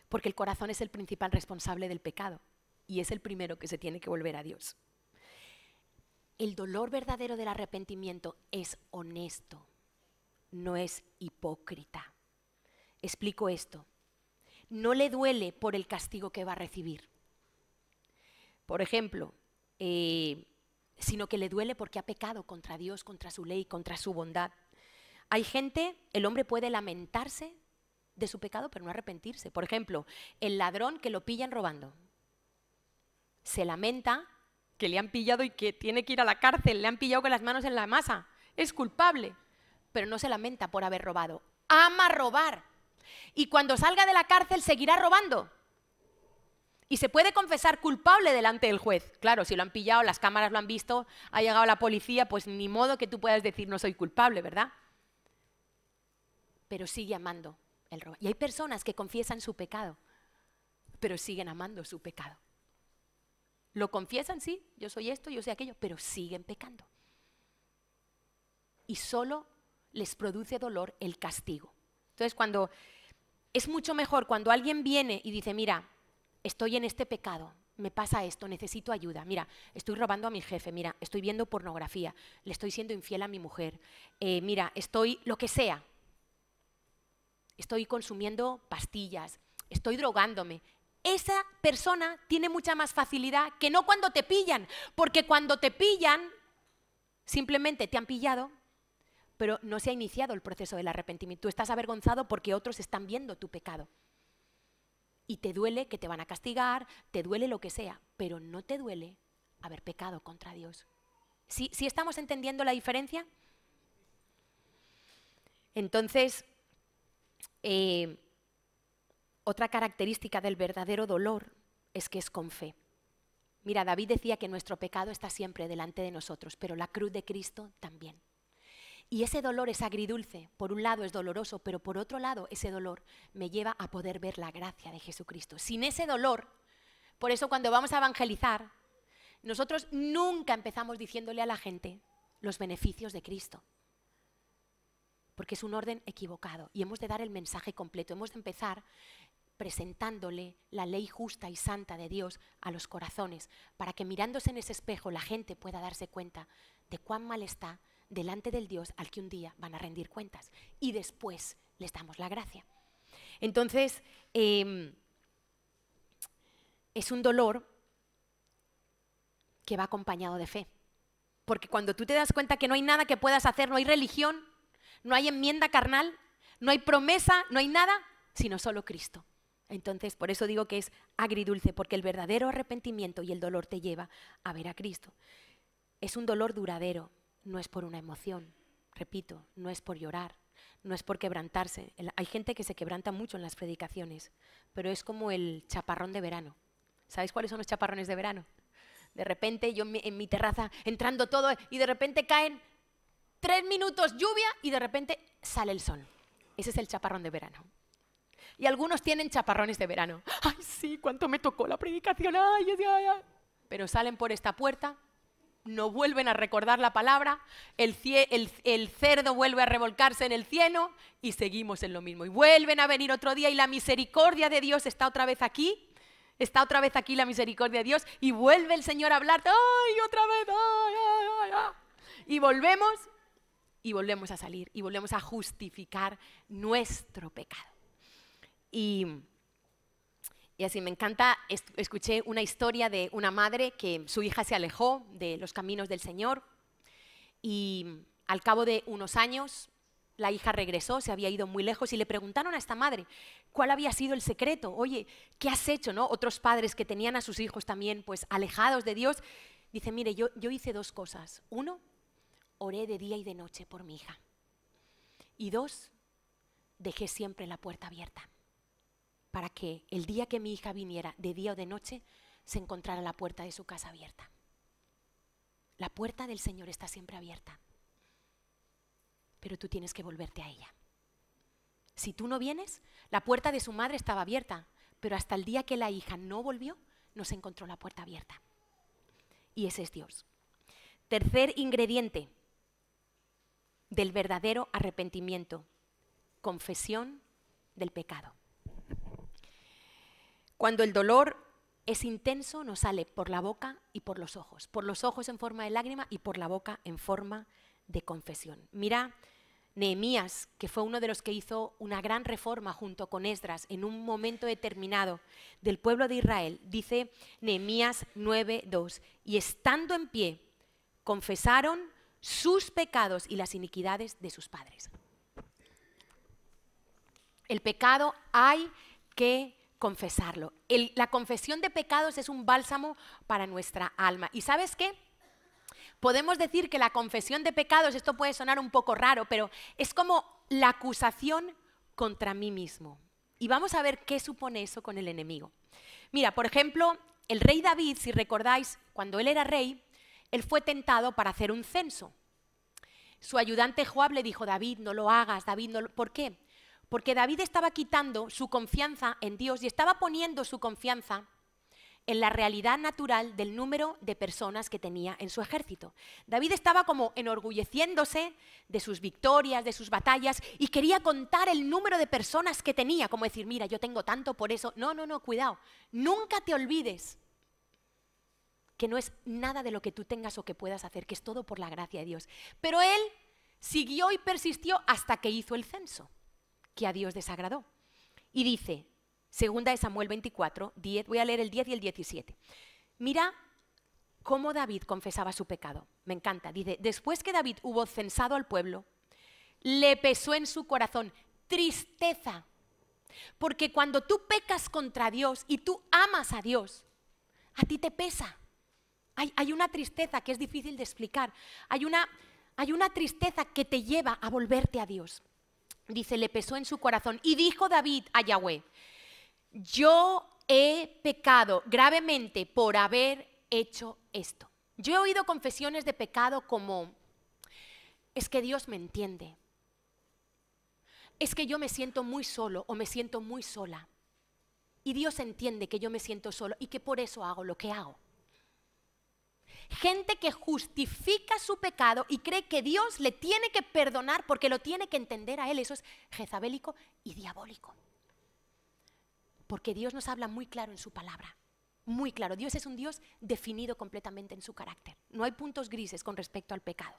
Porque el corazón es el principal responsable del pecado y es el primero que se tiene que volver a Dios. El dolor verdadero del arrepentimiento es honesto, no es hipócrita. Explico esto. No le duele por el castigo que va a recibir. Por ejemplo, sino que le duele porque ha pecado contra Dios, contra su ley, contra su bondad. Hay gente, el hombre puede lamentarse de su pecado, pero no arrepentirse. Por ejemplo, el ladrón que lo pillan robando. Se lamenta que le han pillado y que tiene que ir a la cárcel, le han pillado con las manos en la masa. Es culpable, pero no se lamenta por haber robado. Ama robar. Y cuando salga de la cárcel seguirá robando. Y se puede confesar culpable delante del juez. Claro, si lo han pillado, las cámaras lo han visto, ha llegado la policía, pues ni modo que tú puedas decir no soy culpable, ¿verdad? Pero sigue amando el robo. Y hay personas que confiesan su pecado, pero siguen amando su pecado. Lo confiesan, sí, yo soy esto, yo soy aquello, pero siguen pecando. Y solo les produce dolor el castigo. Entonces, es mucho mejor cuando alguien viene y dice, mira, estoy en este pecado, me pasa esto, necesito ayuda, mira, estoy robando a mi jefe, mira, estoy viendo pornografía, le estoy siendo infiel a mi mujer, mira, estoy lo que sea. Estoy consumiendo pastillas, estoy drogándome. Esa persona tiene mucha más facilidad que no cuando te pillan, porque cuando te pillan, simplemente te han pillado, pero no se ha iniciado el proceso del arrepentimiento. Tú estás avergonzado porque otros están viendo tu pecado. Y te duele que te van a castigar, te duele lo que sea, pero no te duele haber pecado contra Dios. ¿Sí estamos entendiendo la diferencia? Entonces, otra característica del verdadero dolor es que es con fe. Mira, David decía que nuestro pecado está siempre delante de nosotros, pero la cruz de Cristo también. Y ese dolor es agridulce. Por un lado es doloroso, pero por otro lado ese dolor me lleva a poder ver la gracia de Jesucristo. Sin ese dolor, por eso cuando vamos a evangelizar, nosotros nunca empezamos diciéndole a la gente los beneficios de Cristo. Porque es un orden equivocado y hemos de dar el mensaje completo. Hemos de empezar presentándole la ley justa y santa de Dios a los corazones, para que mirándose en ese espejo la gente pueda darse cuenta de cuán mal está delante del Dios al que un día van a rendir cuentas. Y después les damos la gracia. Entonces, es un dolor que va acompañado de fe. Porque cuando tú te das cuenta que no hay nada que puedas hacer, no hay religión, no hay enmienda carnal, no hay promesa, no hay nada, sino solo Cristo. Entonces, por eso digo que es agridulce, porque el verdadero arrepentimiento y el dolor te lleva a ver a Cristo. Es un dolor duradero, no es por una emoción, repito, no es por llorar, no es por quebrantarse. Hay gente que se quebranta mucho en las predicaciones, pero es como el chaparrón de verano. ¿Sabéis cuáles son los chaparrones de verano? De repente yo en mi terraza entrando todo y de repente caen 3 minutos lluvia y de repente sale el sol. Ese es el chaparrón de verano. Y algunos tienen chaparrones de verano. ¡Ay, sí! ¿Cuánto me tocó la predicación? ¡Ay, ay, ay! Pero salen por esta puerta, no vuelven a recordar la palabra, el cerdo vuelve a revolcarse en el cieno y seguimos en lo mismo. Y vuelven a venir otro día y la misericordia de Dios está otra vez aquí. Está otra vez aquí la misericordia de Dios y vuelve el Señor a hablar. ¡Ay, otra vez! ¡Ay, ay, ay, ay! Y volvemos a salir y volvemos a justificar nuestro pecado. Y así me encanta, escuché una historia de una madre que su hija se alejó de los caminos del Señor y al cabo de unos años la hija regresó, se había ido muy lejos y le preguntaron a esta madre cuál había sido el secreto. Oye, ¿qué has hecho? ¿No? Otros padres que tenían a sus hijos también pues alejados de Dios. Dice, mire, yo hice 2 cosas. 1, oré de día y de noche por mi hija. Y 2, dejé siempre la puerta abierta para que el día que mi hija viniera, de día o de noche, se encontrara la puerta de su casa abierta. La puerta del Señor está siempre abierta, pero tú tienes que volverte a ella. Si tú no vienes, la puerta de su madre estaba abierta, pero hasta el día que la hija no volvió, no se encontró la puerta abierta. Y ese es Dios. Tercer ingrediente del verdadero arrepentimiento: confesión del pecado. Cuando el dolor es intenso, nos sale por la boca y por los ojos en forma de lágrima y por la boca en forma de confesión. Mira Nehemías, que fue uno de los que hizo una gran reforma junto con Esdras en un momento determinado del pueblo de Israel. Dice Nehemías 9:2, y estando en pie, confesaron sus pecados y las iniquidades de sus padres. El pecado hay que confesarlo. La confesión de pecados es un bálsamo para nuestra alma. ¿Y sabes qué? Podemos decir que la confesión de pecados, esto puede sonar un poco raro, pero es como la acusación contra mí mismo. Y vamos a ver qué supone eso con el enemigo. Mira, por ejemplo, el rey David, si recordáis, cuando él era rey, él fue tentado para hacer un censo. Su ayudante Joab le dijo, David, no lo hagas, David, no lo... ¿Por qué? Porque David estaba quitando su confianza en Dios y estaba poniendo su confianza en la realidad natural del número de personas que tenía en su ejército. David estaba como enorgulleciéndose de sus victorias, de sus batallas, y quería contar el número de personas que tenía, como decir, mira, yo tengo tanto por eso. No, cuidado, nunca te olvides que no es nada de lo que tú tengas o que puedas hacer, que es todo por la gracia de Dios. Pero él siguió y persistió hasta que hizo el censo, que a Dios desagradó. Y dice, 2 Samuel 24, 10, voy a leer el 10 y el 17. Mira cómo David confesaba su pecado. Me encanta. Dice, después que David hubo censado al pueblo, le pesó en su corazón tristeza. Porque cuando tú pecas contra Dios y tú amas a Dios, a ti te pesa. Hay una tristeza que es difícil de explicar. Hay una tristeza que te lleva a volverte a Dios. Dice, le pesó en su corazón. Y dijo David a Yahweh, yo he pecado gravemente por haber hecho esto. Yo he oído confesiones de pecado como, es que Dios me entiende. Es que yo me siento muy solo o me siento muy sola. Y Dios entiende que yo me siento solo y que por eso hago lo que hago. Gente que justifica su pecado y cree que Dios le tiene que perdonar porque lo tiene que entender a él. Eso es jezabélico y diabólico. Porque Dios nos habla muy claro en su palabra. Muy claro. Dios es un Dios definido completamente en su carácter. No hay puntos grises con respecto al pecado.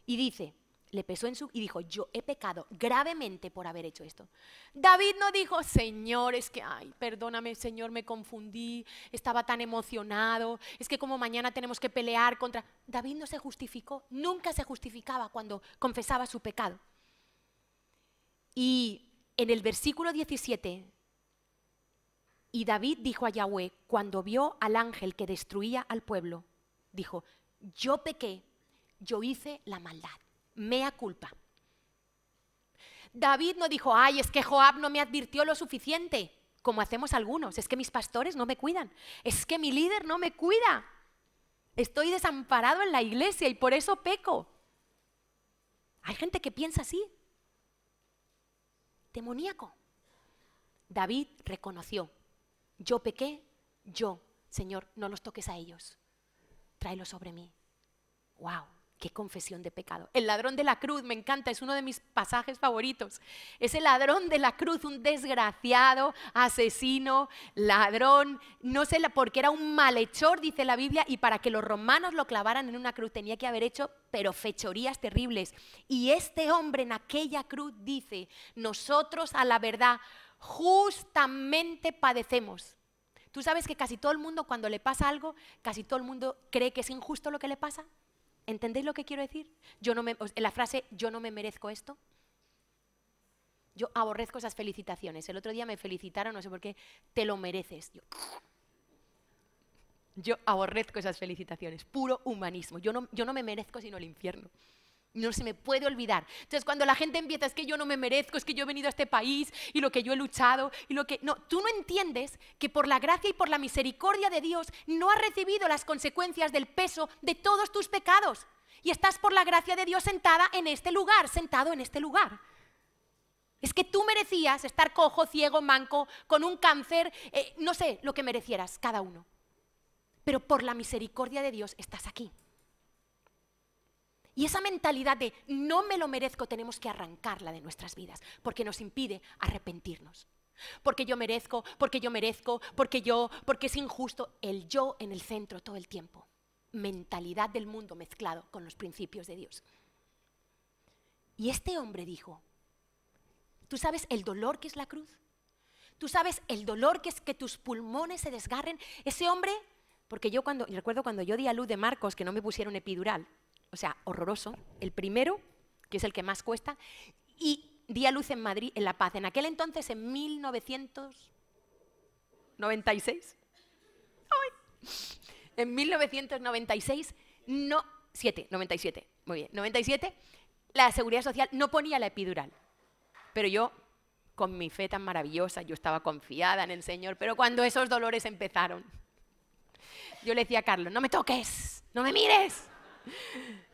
Y dice, Le pesó y dijo, yo he pecado gravemente por haber hecho esto. David no dijo, Señor, es que, ay, perdóname, Señor, me confundí, estaba tan emocionado, es que como mañana tenemos que pelear contra... David no se justificó, nunca se justificaba cuando confesaba su pecado. Y en el versículo 17, y David dijo a Yahweh, cuando vio al ángel que destruía al pueblo, dijo, yo pequé, yo hice la maldad. Mea culpa. David no dijo, ay, es que Joab no me advirtió lo suficiente, como hacemos algunos, es que mis pastores no me cuidan, es que mi líder no me cuida, estoy desamparado en la iglesia y por eso peco. Hay gente que piensa así, demoníaco. David reconoció, yo pequé, yo, Señor, no los toques a ellos, tráelos sobre mí. ¡Wow! ¡Qué confesión de pecado! El ladrón de la cruz, me encanta, es uno de mis pasajes favoritos. Es el ladrón de la cruz, un desgraciado, asesino, ladrón, no sé, porque era un malhechor, dice la Biblia, y para que los romanos lo clavaran en una cruz tenía que haber hecho, pero fechorías terribles. Y este hombre en aquella cruz dice, nosotros a la verdad justamente padecemos. ¿Tú sabes que casi todo el mundo cuando le pasa algo, casi todo el mundo cree que es injusto lo que le pasa? ¿Entendéis lo que quiero decir? La frase, yo no me merezco esto. Yo aborrezco esas felicitaciones. El otro día me felicitaron, no sé por qué, te lo mereces. Yo aborrezco esas felicitaciones, puro humanismo. Yo no me merezco sino el infierno. No se me puede olvidar. Entonces cuando la gente empieza, es que yo no me merezco, es que yo he venido a este país y lo que yo he luchado y lo que... No, tú no entiendes que por la gracia y por la misericordia de Dios no has recibido las consecuencias del peso de todos tus pecados. Y estás por la gracia de Dios sentado en este lugar. Es que tú merecías estar cojo, ciego, manco, con un cáncer, no sé lo que merecieras cada uno. Pero por la misericordia de Dios estás aquí. Y esa mentalidad de no me lo merezco tenemos que arrancarla de nuestras vidas porque nos impide arrepentirnos. Porque yo merezco, porque es injusto. El yo en el centro todo el tiempo. Mentalidad del mundo mezclado con los principios de Dios. Y este hombre dijo, ¿tú sabes el dolor que es la cruz? ¿Tú sabes el dolor que es que tus pulmones se desgarren? Ese hombre, porque recuerdo cuando yo di a luz de Marcos que no me pusieron epidural. O sea, horroroso, el primero, que es el que más cuesta, y di a luz en Madrid, en La Paz, en aquel entonces, en 1996. ¡Ay! En 1996, 97, muy bien, 97, la Seguridad Social no ponía la epidural, pero yo, con mi fe tan maravillosa, yo estaba confiada en el Señor, pero cuando esos dolores empezaron, yo le decía a Carlos, no me toques, no me mires.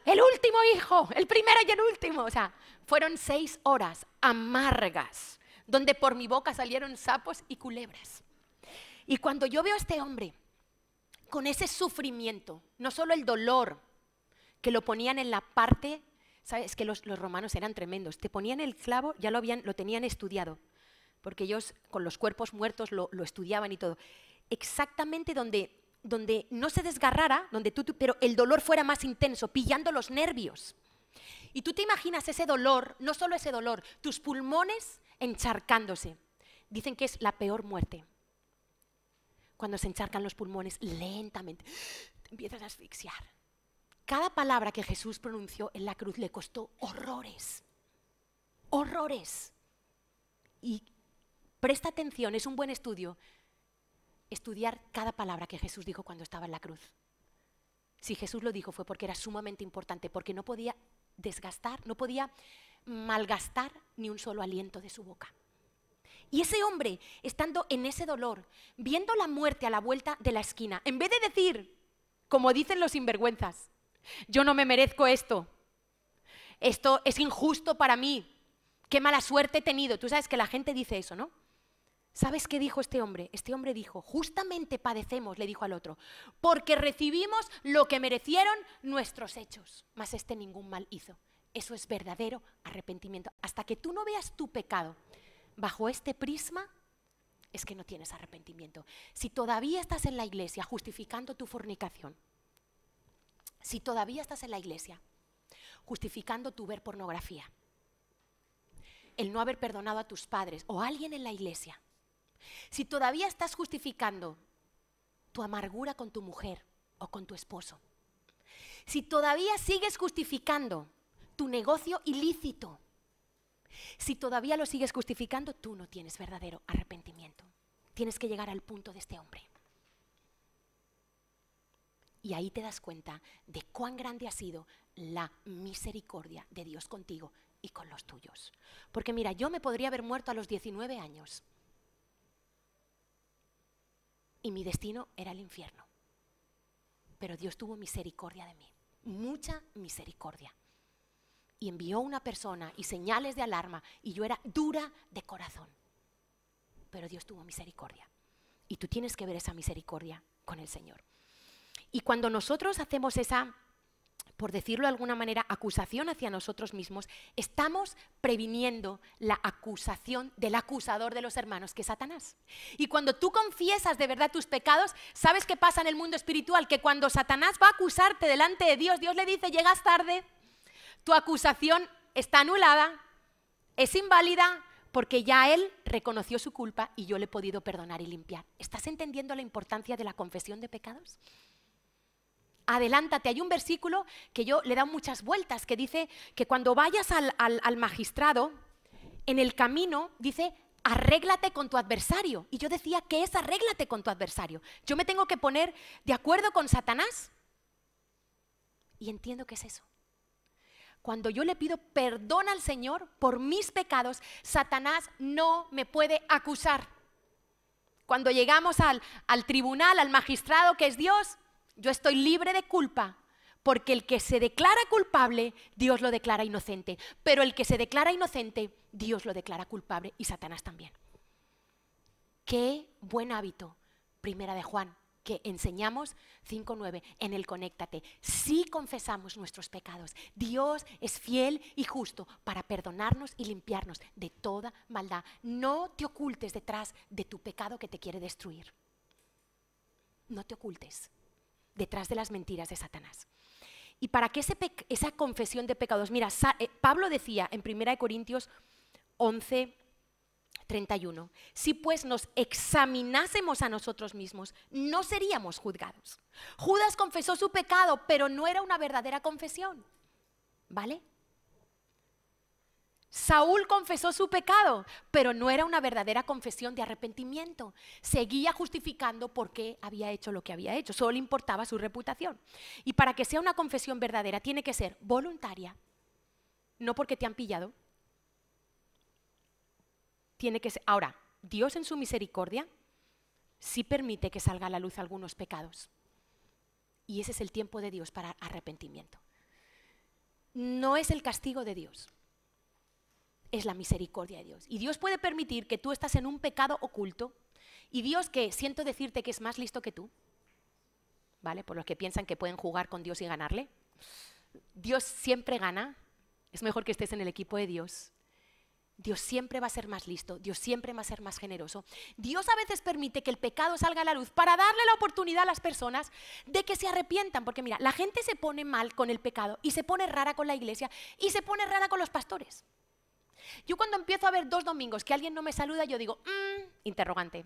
El último hijo, el primero y el último. O sea, fueron 6 horas amargas, donde por mi boca salieron sapos y culebras. Y cuando yo veo a este hombre con ese sufrimiento, no solo el dolor, que lo ponían en la parte, ¿sabes? Que los romanos eran tremendos. Te ponían el clavo, ya lo tenían estudiado, porque ellos con los cuerpos muertos lo estudiaban y todo. Exactamente donde no se desgarrara, pero el dolor fuera más intenso, pillando los nervios. Y tú te imaginas ese dolor, no solo ese dolor, tus pulmones encharcándose. Dicen que es la peor muerte. Cuando se encharcan los pulmones lentamente, te empiezas a asfixiar. Cada palabra que Jesús pronunció en la cruz le costó horrores. Horrores. Y presta atención, es un buen estudio. Estudiar cada palabra que Jesús dijo cuando estaba en la cruz. Si Jesús lo dijo fue porque era sumamente importante, porque no podía desgastar, no podía malgastar ni un solo aliento de su boca. Y ese hombre, estando en ese dolor, viendo la muerte a la vuelta de la esquina, en vez de decir, como dicen los sinvergüenzas, yo no me merezco esto es injusto para mí, qué mala suerte he tenido. Tú sabes que la gente dice eso, ¿no? ¿Sabes qué dijo este hombre? Este hombre dijo, justamente padecemos, le dijo al otro, porque recibimos lo que merecieron nuestros hechos, mas este ningún mal hizo. Eso es verdadero arrepentimiento. Hasta que tú no veas tu pecado bajo este prisma, es que no tienes arrepentimiento. Si todavía estás en la iglesia justificando tu fornicación, si todavía estás en la iglesia justificando tu ver pornografía, el no haber perdonado a tus padres o a alguien en la iglesia, si todavía estás justificando tu amargura con tu mujer o con tu esposo, si todavía sigues justificando tu negocio ilícito, si todavía lo sigues justificando, tú no tienes verdadero arrepentimiento. Tienes que llegar al punto de este hombre. Y ahí te das cuenta de cuán grande ha sido la misericordia de Dios contigo y con los tuyos. Porque mira, yo me podría haber muerto a los 19 años. Y mi destino era el infierno. Pero Dios tuvo misericordia de mí. Mucha misericordia. Y envió una persona y señales de alarma y yo era dura de corazón. Pero Dios tuvo misericordia. Y tú tienes que ver esa misericordia con el Señor. Y cuando nosotros hacemos esa, por decirlo de alguna manera, acusación hacia nosotros mismos, estamos previniendo la acusación del acusador de los hermanos, que es Satanás. Y cuando tú confiesas de verdad tus pecados, ¿sabes qué pasa en el mundo espiritual? Que cuando Satanás va a acusarte delante de Dios, Dios le dice, llegas tarde, tu acusación está anulada, es inválida, porque ya él reconoció su culpa y yo le he podido perdonar y limpiar. ¿Estás entendiendo la importancia de la confesión de pecados? Adelántate, hay un versículo que yo le he dado muchas vueltas, que dice que cuando vayas al magistrado, en el camino, dice, arréglate con tu adversario. Y yo decía, ¿qué es arréglate con tu adversario? Yo me tengo que poner de acuerdo con Satanás. Y entiendo que es eso. Cuando yo le pido perdón al Señor por mis pecados, Satanás no me puede acusar. Cuando llegamos al tribunal, al magistrado que es Dios, yo estoy libre de culpa, porque el que se declara culpable, Dios lo declara inocente. Pero el que se declara inocente, Dios lo declara culpable y Satanás también. Qué buen hábito, Primera de Juan, que enseñamos 5:9 en el Conéctate. Si confesamos nuestros pecados, Dios es fiel y justo para perdonarnos y limpiarnos de toda maldad. No te ocultes detrás de tu pecado que te quiere destruir. No te ocultes detrás de las mentiras de Satanás. Y para que esa confesión de pecados, mira, Pablo decía en 1 Corintios 11:31, si pues nos examinásemos a nosotros mismos, no seríamos juzgados. Judas confesó su pecado, pero no era una verdadera confesión, ¿vale? Saúl confesó su pecado, pero no era una verdadera confesión de arrepentimiento. Seguía justificando por qué había hecho lo que había hecho, solo le importaba su reputación. Y para que sea una confesión verdadera, tiene que ser voluntaria, no porque te han pillado. Tiene que ser. Ahora, Dios en su misericordia sí permite que salga a la luz algunos pecados. Y ese es el tiempo de Dios para arrepentimiento. No es el castigo de Dios. Es la misericordia de Dios. Y Dios puede permitir que tú estás en un pecado oculto y Dios, que siento decirte que es más listo que tú, ¿vale? Por los que piensan que pueden jugar con Dios y ganarle. Dios siempre gana. Es mejor que estés en el equipo de Dios. Dios siempre va a ser más listo. Dios siempre va a ser más generoso. Dios a veces permite que el pecado salga a la luz para darle la oportunidad a las personas de que se arrepientan. Porque mira, la gente se pone mal con el pecado y se pone rara con la iglesia y se pone rara con los pastores. Yo cuando empiezo a ver 2 domingos que alguien no me saluda, yo digo, interrogante.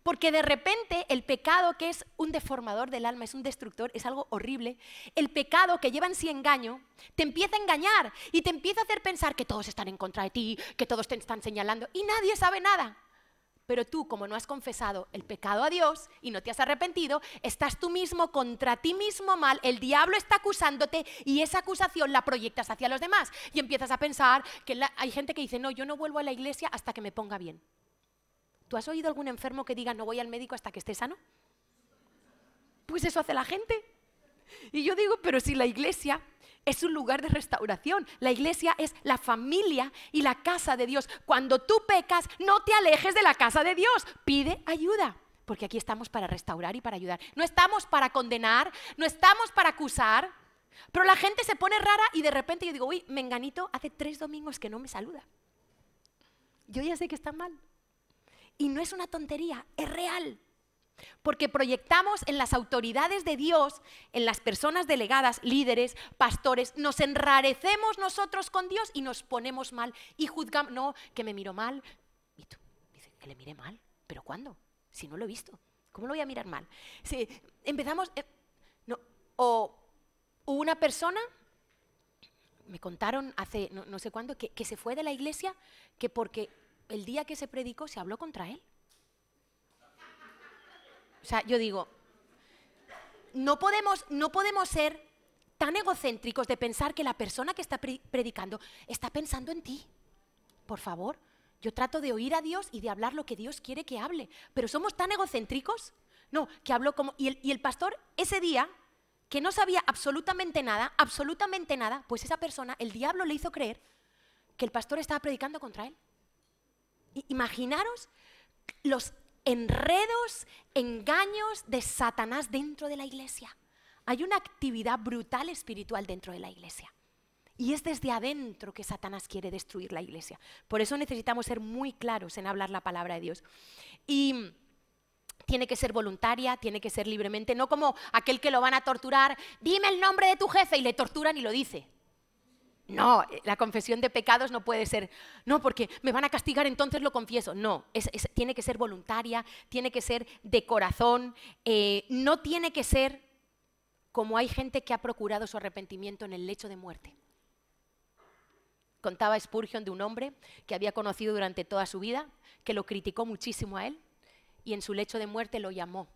Porque de repente el pecado, que es un deformador del alma, es un destructor, es algo horrible. El pecado que lleva en sí engaño, te empieza a engañar y te empieza a hacer pensar que todos están en contra de ti, que todos te están señalando y nadie sabe nada. Pero tú, como no has confesado el pecado a Dios y no te has arrepentido, estás tú mismo contra ti mismo mal, el diablo está acusándote y esa acusación la proyectas hacia los demás. Y empiezas a pensar que hay gente que dice, no, yo no vuelvo a la iglesia hasta que me ponga bien. ¿Tú has oído algún enfermo que diga, no voy al médico hasta que esté sano? Pues eso hace la gente. Y yo digo, pero si la iglesia es un lugar de restauración, la iglesia es la familia y la casa de Dios. Cuando tú pecas, no te alejes de la casa de Dios, pide ayuda, porque aquí estamos para restaurar y para ayudar. No estamos para condenar, no estamos para acusar, pero la gente se pone rara y de repente yo digo, uy, menganito hace 3 domingos que no me saluda. Yo ya sé que está mal. Y no es una tontería, es real. Porque proyectamos en las autoridades de Dios, en las personas delegadas, líderes, pastores, nos enrarecemos nosotros con Dios y nos ponemos mal y juzgamos, no, que me miro mal. Y tú, dices, que le mire mal, ¿pero cuándo? Si no lo he visto, ¿cómo lo voy a mirar mal? Si empezamos, no, o hubo una persona, me contaron hace no sé cuándo, que se fue de la iglesia, que porque el día que se predicó se habló contra él. O sea, yo digo, no podemos ser tan egocéntricos de pensar que la persona que está predicando está pensando en ti. Por favor, yo trato de oír a Dios y de hablar lo que Dios quiere que hable. Pero somos tan egocéntricos, no, que habló como... Y el pastor ese día, que no sabía absolutamente nada, pues esa persona, el diablo le hizo creer que el pastor estaba predicando contra él. Imaginaros los enredos, engaños de Satanás dentro de la iglesia. Hay una actividad brutal espiritual dentro de la iglesia. Y es desde adentro que Satanás quiere destruir la iglesia. Por eso necesitamos ser muy claros en hablar la palabra de Dios. Y tiene que ser voluntaria, tiene que ser libremente, no como aquel que lo van a torturar, dime el nombre de tu jefe, y le torturan y lo dice. No, la confesión de pecados no puede ser, no, porque me van a castigar, entonces lo confieso. No, tiene que ser voluntaria, tiene que ser de corazón, no tiene que ser como hay gente que ha procurado su arrepentimiento en el lecho de muerte. Contaba Spurgeon de un hombre que había conocido durante toda su vida, que lo criticó muchísimo a él, y en su lecho de muerte lo llamó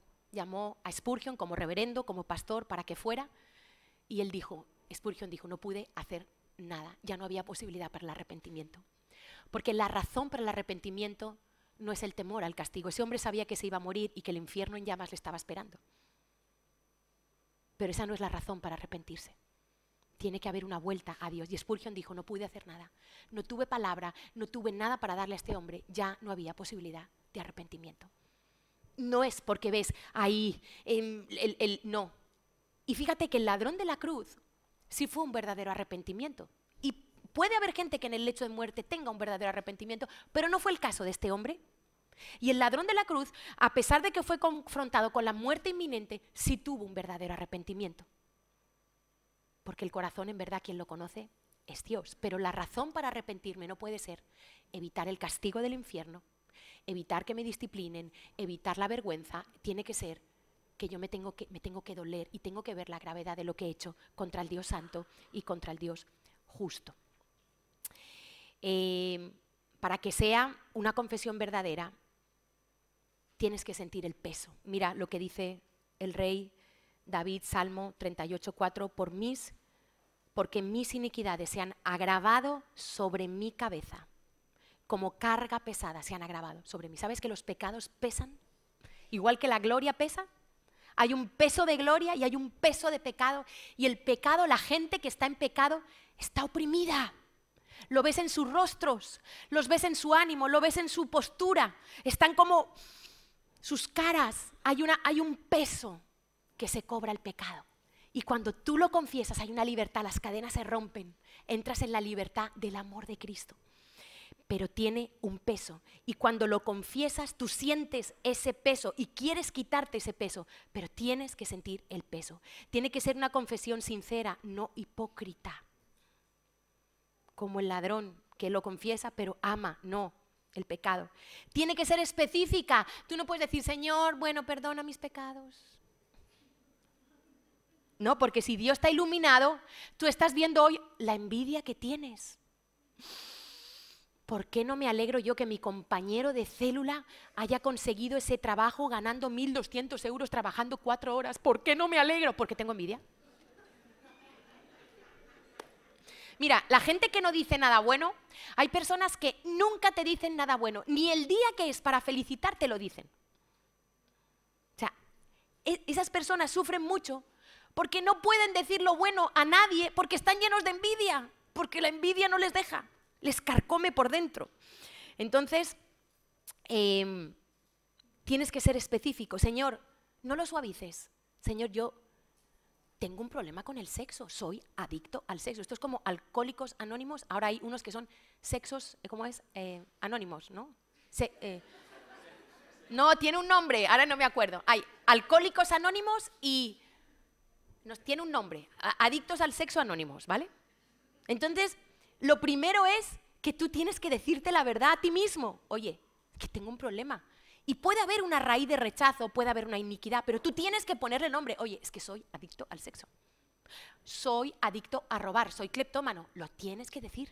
a Spurgeon como reverendo, como pastor, para que fuera, y él dijo, Spurgeon dijo, no pude hacer nada, ya no había posibilidad para el arrepentimiento. Porque la razón para el arrepentimiento no es el temor al castigo. Ese hombre sabía que se iba a morir y que el infierno en llamas le estaba esperando. Pero esa no es la razón para arrepentirse. Tiene que haber una vuelta a Dios. Y Spurgeon dijo, no pude hacer nada. No tuve palabra, no tuve nada para darle a este hombre. Ya no había posibilidad de arrepentimiento. No es porque ves ahí, no. Y fíjate que el ladrón de la cruz sí fue un verdadero arrepentimiento. Y puede haber gente que en el lecho de muerte tenga un verdadero arrepentimiento, pero no fue el caso de este hombre. Y el ladrón de la cruz, a pesar de que fue confrontado con la muerte inminente, sí tuvo un verdadero arrepentimiento. Porque el corazón, en verdad, quien lo conoce es Dios. Pero la razón para arrepentirme no puede ser evitar el castigo del infierno, evitar que me disciplinen, evitar la vergüenza. Tiene que ser que yo me tengo que doler y tengo que ver la gravedad de lo que he hecho contra el Dios santo y contra el Dios justo. Para que sea una confesión verdadera, tienes que sentir el peso. Mira lo que dice el rey David, Salmo 38:4, porque mis iniquidades se han agravado sobre mi cabeza, como carga pesada se han agravado sobre mí. ¿Sabes que los pecados pesan? Igual que la gloria pesa. Hay un peso de gloria y hay un peso de pecado. Y el pecado, la gente que está en pecado, está oprimida. Lo ves en sus rostros, los ves en su ánimo, lo ves en su postura. Están como sus caras. Hay un peso que se cobra el pecado. Y cuando tú lo confiesas hay una libertad, las cadenas se rompen. Entras en la libertad del amor de Cristo. Pero tiene un peso. Y cuando lo confiesas, tú sientes ese peso y quieres quitarte ese peso, pero tienes que sentir el peso. Tiene que ser una confesión sincera, no hipócrita. Como el ladrón que lo confiesa, pero ama, no el pecado. Tiene que ser específica. Tú no puedes decir, Señor, bueno, perdona mis pecados. No, porque si Dios está iluminado, tú estás viendo hoy la envidia que tienes. ¿Por qué no me alegro yo que mi compañero de célula haya conseguido ese trabajo ganando 1.200 euros trabajando 4 horas? ¿Por qué no me alegro? Porque tengo envidia. Mira, la gente que no dice nada bueno, hay personas que nunca te dicen nada bueno, ni el día que es para felicitarte lo dicen. O sea, esas personas sufren mucho porque no pueden decir lo bueno a nadie porque están llenos de envidia, porque la envidia no les deja. Les carcome por dentro. Entonces, tienes que ser específico. Señor, no lo suavices. Señor, yo tengo un problema con el sexo. Soy adicto al sexo. Esto es como Alcohólicos Anónimos. Ahora hay unos que son sexos, ¿cómo es? Anónimos, ¿no? No, tiene un nombre, ahora no me acuerdo. Hay Alcohólicos Anónimos y... tiene un nombre, Adictos al Sexo Anónimos, ¿vale? Entonces, lo primero es que tú tienes que decirte la verdad a ti mismo. Oye, que tengo un problema. Y puede haber una raíz de rechazo, puede haber una iniquidad, pero tú tienes que ponerle nombre. Oye, es que soy adicto al sexo. Soy adicto a robar, soy cleptómano. Lo tienes que decir.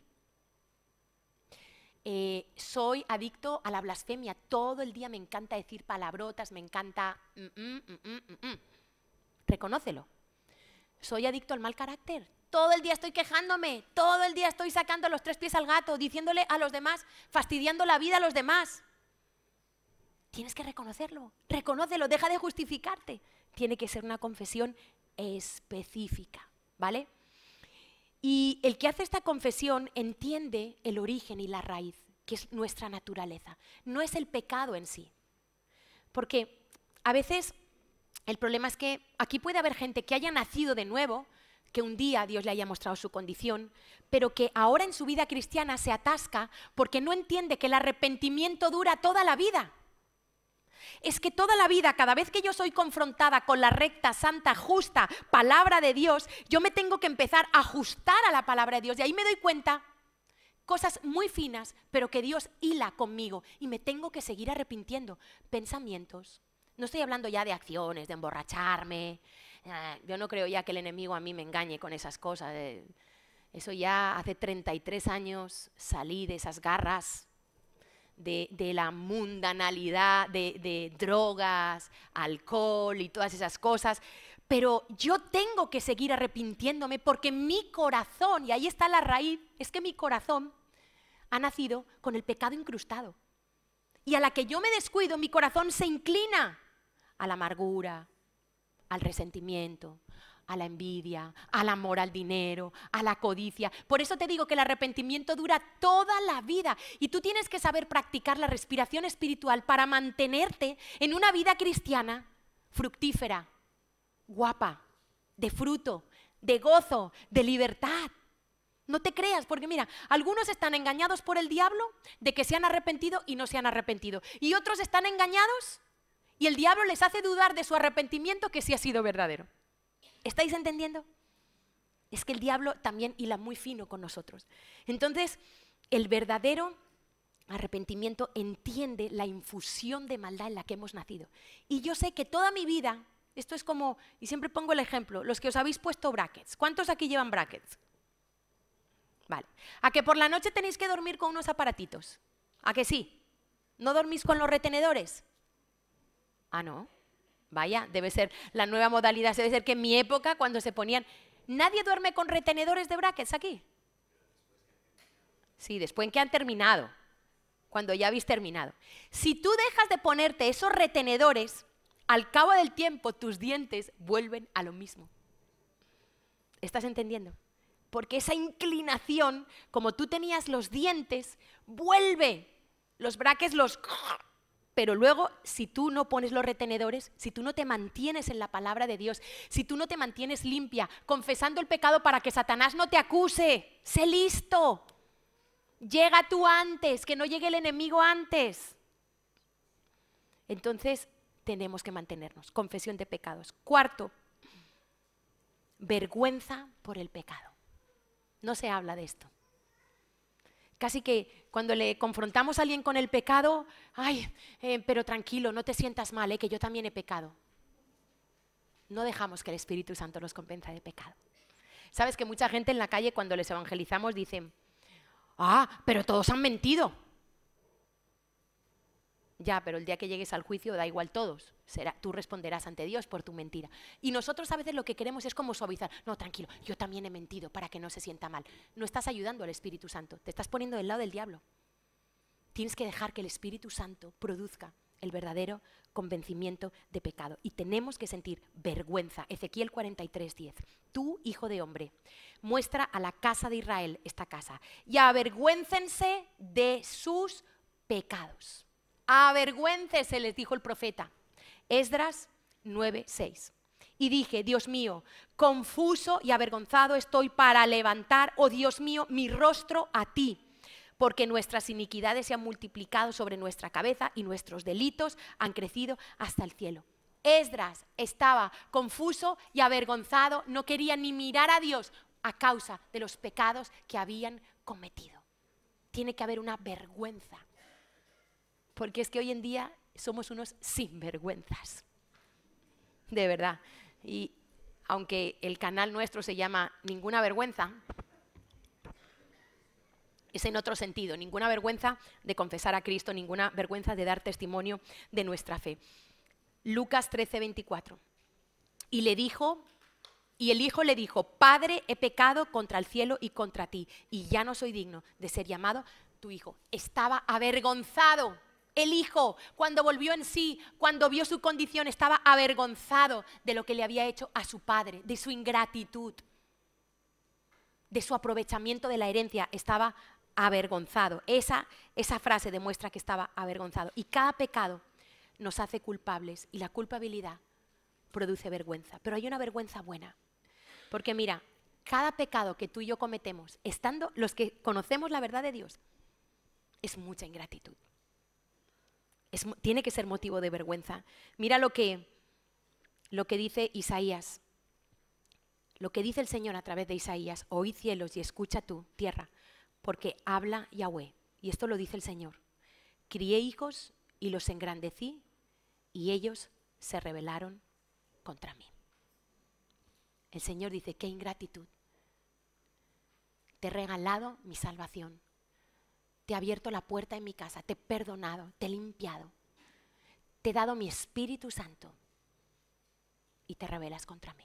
Soy adicto a la blasfemia. Todo el día me encanta decir palabrotas, me encanta... Reconócelo. Soy adicto al mal carácter. Todo el día estoy quejándome, todo el día estoy sacando los 3 pies al gato, diciéndole a los demás, fastidiando la vida a los demás. Tienes que reconocerlo, reconócelo, deja de justificarte. Tiene que ser una confesión específica, ¿vale? Y el que hace esta confesión entiende el origen y la raíz, que es nuestra naturaleza. No es el pecado en sí. Porque a veces el problema es que aquí puede haber gente que haya nacido de nuevo, que un día Dios le haya mostrado su condición, pero que ahora en su vida cristiana se atasca porque no entiende que el arrepentimiento dura toda la vida. Es que toda la vida, cada vez que yo soy confrontada con la recta, santa, justa palabra de Dios, yo me tengo que empezar a ajustar a la palabra de Dios. Y ahí me doy cuenta, cosas muy finas, pero que Dios hila conmigo. Y me tengo que seguir arrepintiendo. Pensamientos. No estoy hablando ya de acciones, de emborracharme. Yo no creo ya que el enemigo a mí me engañe con esas cosas. Eso ya hace 33 años salí de esas garras. De la mundanalidad, de drogas, alcohol y todas esas cosas, pero yo tengo que seguir arrepintiéndome porque mi corazón, y ahí está la raíz, es que mi corazón ha nacido con el pecado incrustado. Y a la que yo me descuido, mi corazón se inclina a la amargura, al resentimiento, a la envidia, al amor al dinero, a la codicia. Por eso te digo que el arrepentimiento dura toda la vida y tú tienes que saber practicar la respiración espiritual para mantenerte en una vida cristiana fructífera, guapa, de fruto, de gozo, de libertad. No te creas, porque mira, algunos están engañados por el diablo de que se han arrepentido y no se han arrepentido. Y otros están engañados y el diablo les hace dudar de su arrepentimiento que sí ha sido verdadero. ¿Estáis entendiendo? Es que el diablo también hila muy fino con nosotros. Entonces, el verdadero arrepentimiento entiende la infusión de maldad en la que hemos nacido. Y yo sé que toda mi vida, esto es como, y siempre pongo el ejemplo, los que os habéis puesto brackets. ¿Cuántos aquí llevan brackets? Vale. ¿A que por la noche tenéis que dormir con unos aparatitos? ¿A que sí? ¿No dormís con los retenedores? Ah, no. Vaya, debe ser la nueva modalidad, debe ser que en mi época cuando se ponían... ¿Nadie duerme con retenedores de brackets aquí? Sí, después que han terminado, cuando ya habéis terminado. Si tú dejas de ponerte esos retenedores, al cabo del tiempo tus dientes vuelven a lo mismo. ¿Estás entendiendo? Porque esa inclinación, como tú tenías los dientes, vuelve. Los brackets los... Pero luego, si tú no pones los retenedores, si tú no te mantienes en la palabra de Dios, si tú no te mantienes limpia, confesando el pecado para que Satanás no te acuse, sé listo. Llega tú antes, que no llegue el enemigo antes. Entonces, tenemos que mantenernos. Confesión de pecados. Cuarto, vergüenza por el pecado. No se habla de esto. Casi que cuando le confrontamos a alguien con el pecado, ay, pero tranquilo, no te sientas mal, que yo también he pecado. No dejamos que el Espíritu Santo nos convenza de pecado. ¿Sabes que mucha gente en la calle cuando les evangelizamos dicen, pero todos han mentido? Ya, pero el día que llegues al juicio da igual todos. Tú responderás ante Dios por tu mentira. Y nosotros a veces lo que queremos es como suavizar. No, tranquilo, yo también he mentido para que no se sienta mal. No estás ayudando al Espíritu Santo, te estás poniendo del lado del diablo. Tienes que dejar que el Espíritu Santo produzca el verdadero convencimiento de pecado. Y tenemos que sentir vergüenza. Ezequiel 43:10. Tú, hijo de hombre, muestra a la casa de Israel esta casa y avergüéncense de sus pecados. Avergüéncese, les dijo el profeta. Esdras 9:6. Y dije, Dios mío, confuso y avergonzado estoy para levantar, oh Dios mío, mi rostro a ti, porque nuestras iniquidades se han multiplicado sobre nuestra cabeza y nuestros delitos han crecido hasta el cielo. Esdras estaba confuso y avergonzado, no quería ni mirar a Dios a causa de los pecados que habían cometido. Tiene que haber una vergüenza, porque es que hoy en día somos unos sinvergüenzas, de verdad. Y aunque el canal nuestro se llama Ninguna Vergüenza, es en otro sentido, ninguna vergüenza de confesar a Cristo, ninguna vergüenza de dar testimonio de nuestra fe. Lucas 13:24. Y el hijo le dijo: Padre, he pecado contra el cielo y contra ti, y ya no soy digno de ser llamado tu hijo. Estaba avergonzado. El hijo, cuando volvió en sí, cuando vio su condición, estaba avergonzado de lo que le había hecho a su padre, de su ingratitud, de su aprovechamiento de la herencia. Estaba avergonzado. Esa frase demuestra que estaba avergonzado. Y cada pecado nos hace culpables, y la culpabilidad produce vergüenza. Pero hay una vergüenza buena. Porque mira, cada pecado que tú y yo cometemos, estando los que conocemos la verdad de Dios, es mucha ingratitud. Tiene que ser motivo de vergüenza. Mira lo que dice Isaías. Lo que dice el Señor a través de Isaías: oíd cielos y escucha tú, tierra, porque habla Yahweh. Y esto lo dice el Señor: crié hijos y los engrandecí, y ellos se rebelaron contra mí. El Señor dice: qué ingratitud. Te he regalado mi salvación. Te he abierto la puerta en mi casa, te he perdonado, te he limpiado. Te he dado mi Espíritu Santo y te rebelas contra mí.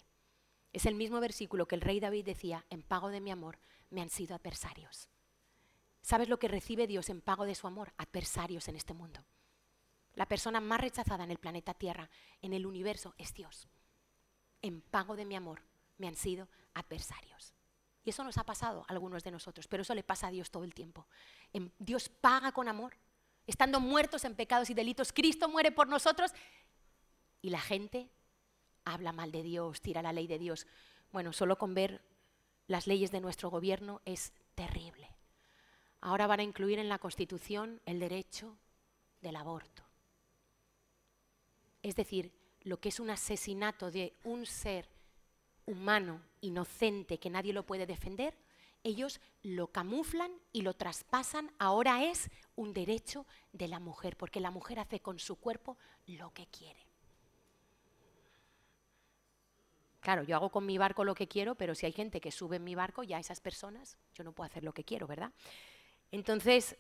Es el mismo versículo que el rey David decía: en pago de mi amor me han sido adversarios. ¿Sabes lo que recibe Dios en pago de su amor? Adversarios en este mundo. La persona más rechazada en el planeta Tierra, en el universo, es Dios. En pago de mi amor me han sido adversarios. Y eso nos ha pasado a algunos de nosotros, pero eso le pasa a Dios todo el tiempo. Dios paga con amor. Estando muertos en pecados y delitos, Cristo muere por nosotros y la gente habla mal de Dios, tira la ley de Dios. Bueno, solo con ver las leyes de nuestro gobierno es terrible. Ahora van a incluir en la Constitución el derecho del aborto. Es decir, lo que es un asesinato de un ser humano, inocente, que nadie lo puede defender, ellos lo camuflan y lo traspasan. Ahora es un derecho de la mujer, porque la mujer hace con su cuerpo lo que quiere. Claro, yo hago con mi barco lo que quiero, pero si hay gente que sube en mi barco, ya esas personas, yo no puedo hacer lo que quiero, ¿verdad? Entonces,